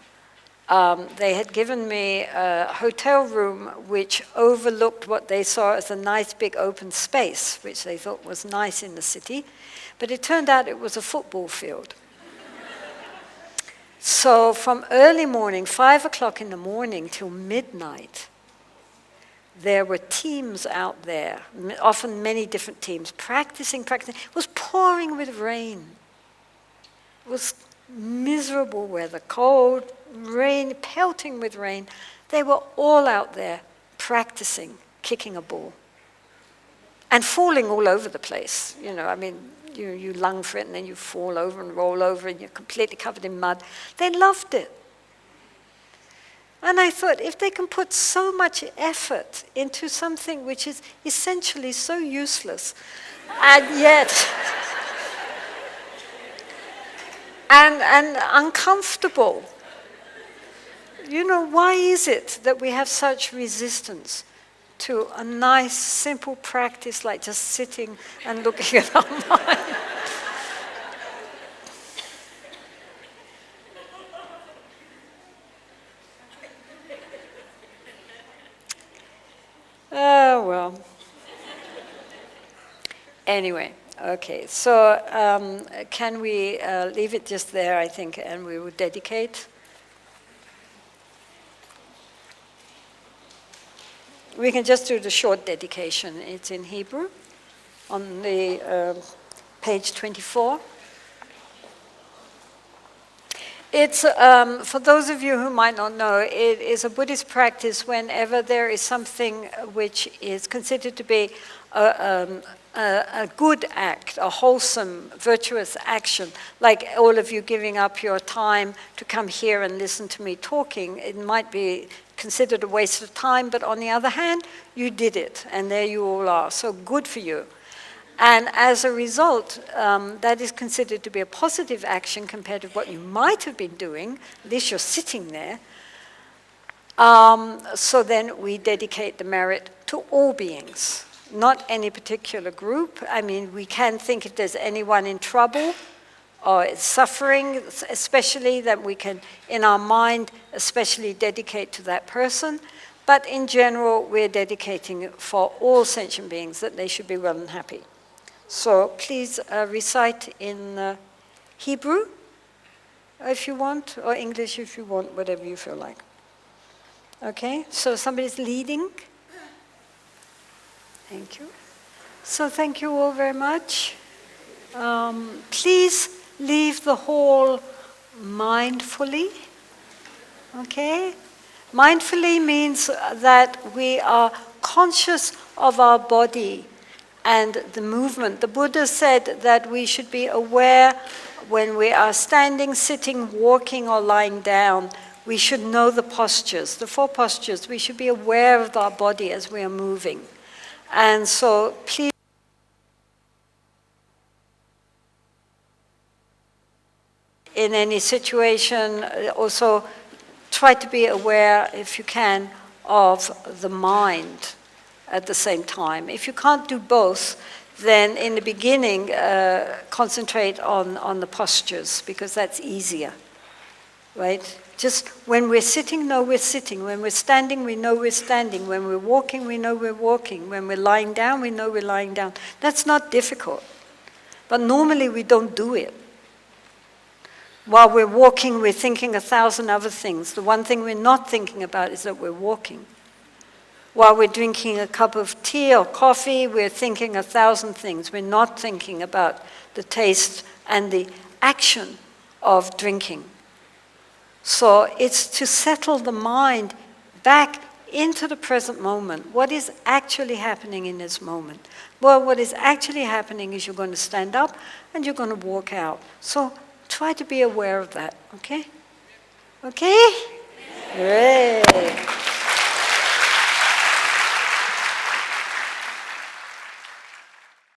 they had given me a hotel room which overlooked what they saw as a nice big open space, which they thought was nice in the city, but it turned out it was a football field. So from early morning, 5 o'clock in the morning till midnight, there were teams out there, often many different teams, practicing. It was pouring with rain. It was miserable weather, cold, rain, pelting with rain. They were all out there practicing kicking a ball and falling all over the place. You lung for it and then you fall over and roll over and you're completely covered in mud. They loved it. And I thought, if they can put so much effort into something which is essentially so useless, and yet and uncomfortable, why is it that we have such resistance to a nice, simple practice like just sitting and looking at our mind? Oh, well. Anyway, okay, so can we leave it just there, I think, and we will dedicate? We can just do the short dedication. It's in Hebrew on the page 24. It's, for those of you who might not know, it is a Buddhist practice whenever there is something which is considered to be a good act, a wholesome, virtuous action, like all of you giving up your time to come here and listen to me talking. It might be considered a waste of time, but on the other hand, you did it, and there you all are, so good for you. And as a result, that is considered to be a positive action compared to what you might have been doing, at least you're sitting there. So then we dedicate the merit to all beings, not any particular group. I mean, we can think if there's anyone in trouble or is suffering, especially, that we can, in our mind, especially dedicate to that person. But in general, we're dedicating it for all sentient beings, that they should be well and happy. So please recite in Hebrew, if you want, or English if you want, whatever you feel like. Okay, so somebody's leading. Thank you. So thank you all very much. Please leave the hall mindfully. Okay? Mindfully means that we are conscious of our body and the movement. The Buddha said that we should be aware when we are standing, sitting, walking, or lying down. We should know the postures, the 4 postures. We should be aware of our body as we are moving. And so please, in any situation, also try to be aware, if you can, of the mind at the same time. If you can't do both, then in the beginning, concentrate on the postures, because that's easier, right? Just when we're sitting, know we're sitting. When we're standing, we know we're standing. When we're walking, we know we're walking. When we're lying down, we know we're lying down. That's not difficult. But normally we don't do it. While we're walking, we're thinking 1,000 other things. The one thing we're not thinking about is that we're walking. While we're drinking a cup of tea or coffee, we're thinking 1,000 things. We're not thinking about the taste and the action of drinking. So it's to settle the mind back into the present moment. What is actually happening in this moment? Well, what is actually happening is you're going to stand up and you're going to walk out. So try to be aware of that, okay? Okay? Great.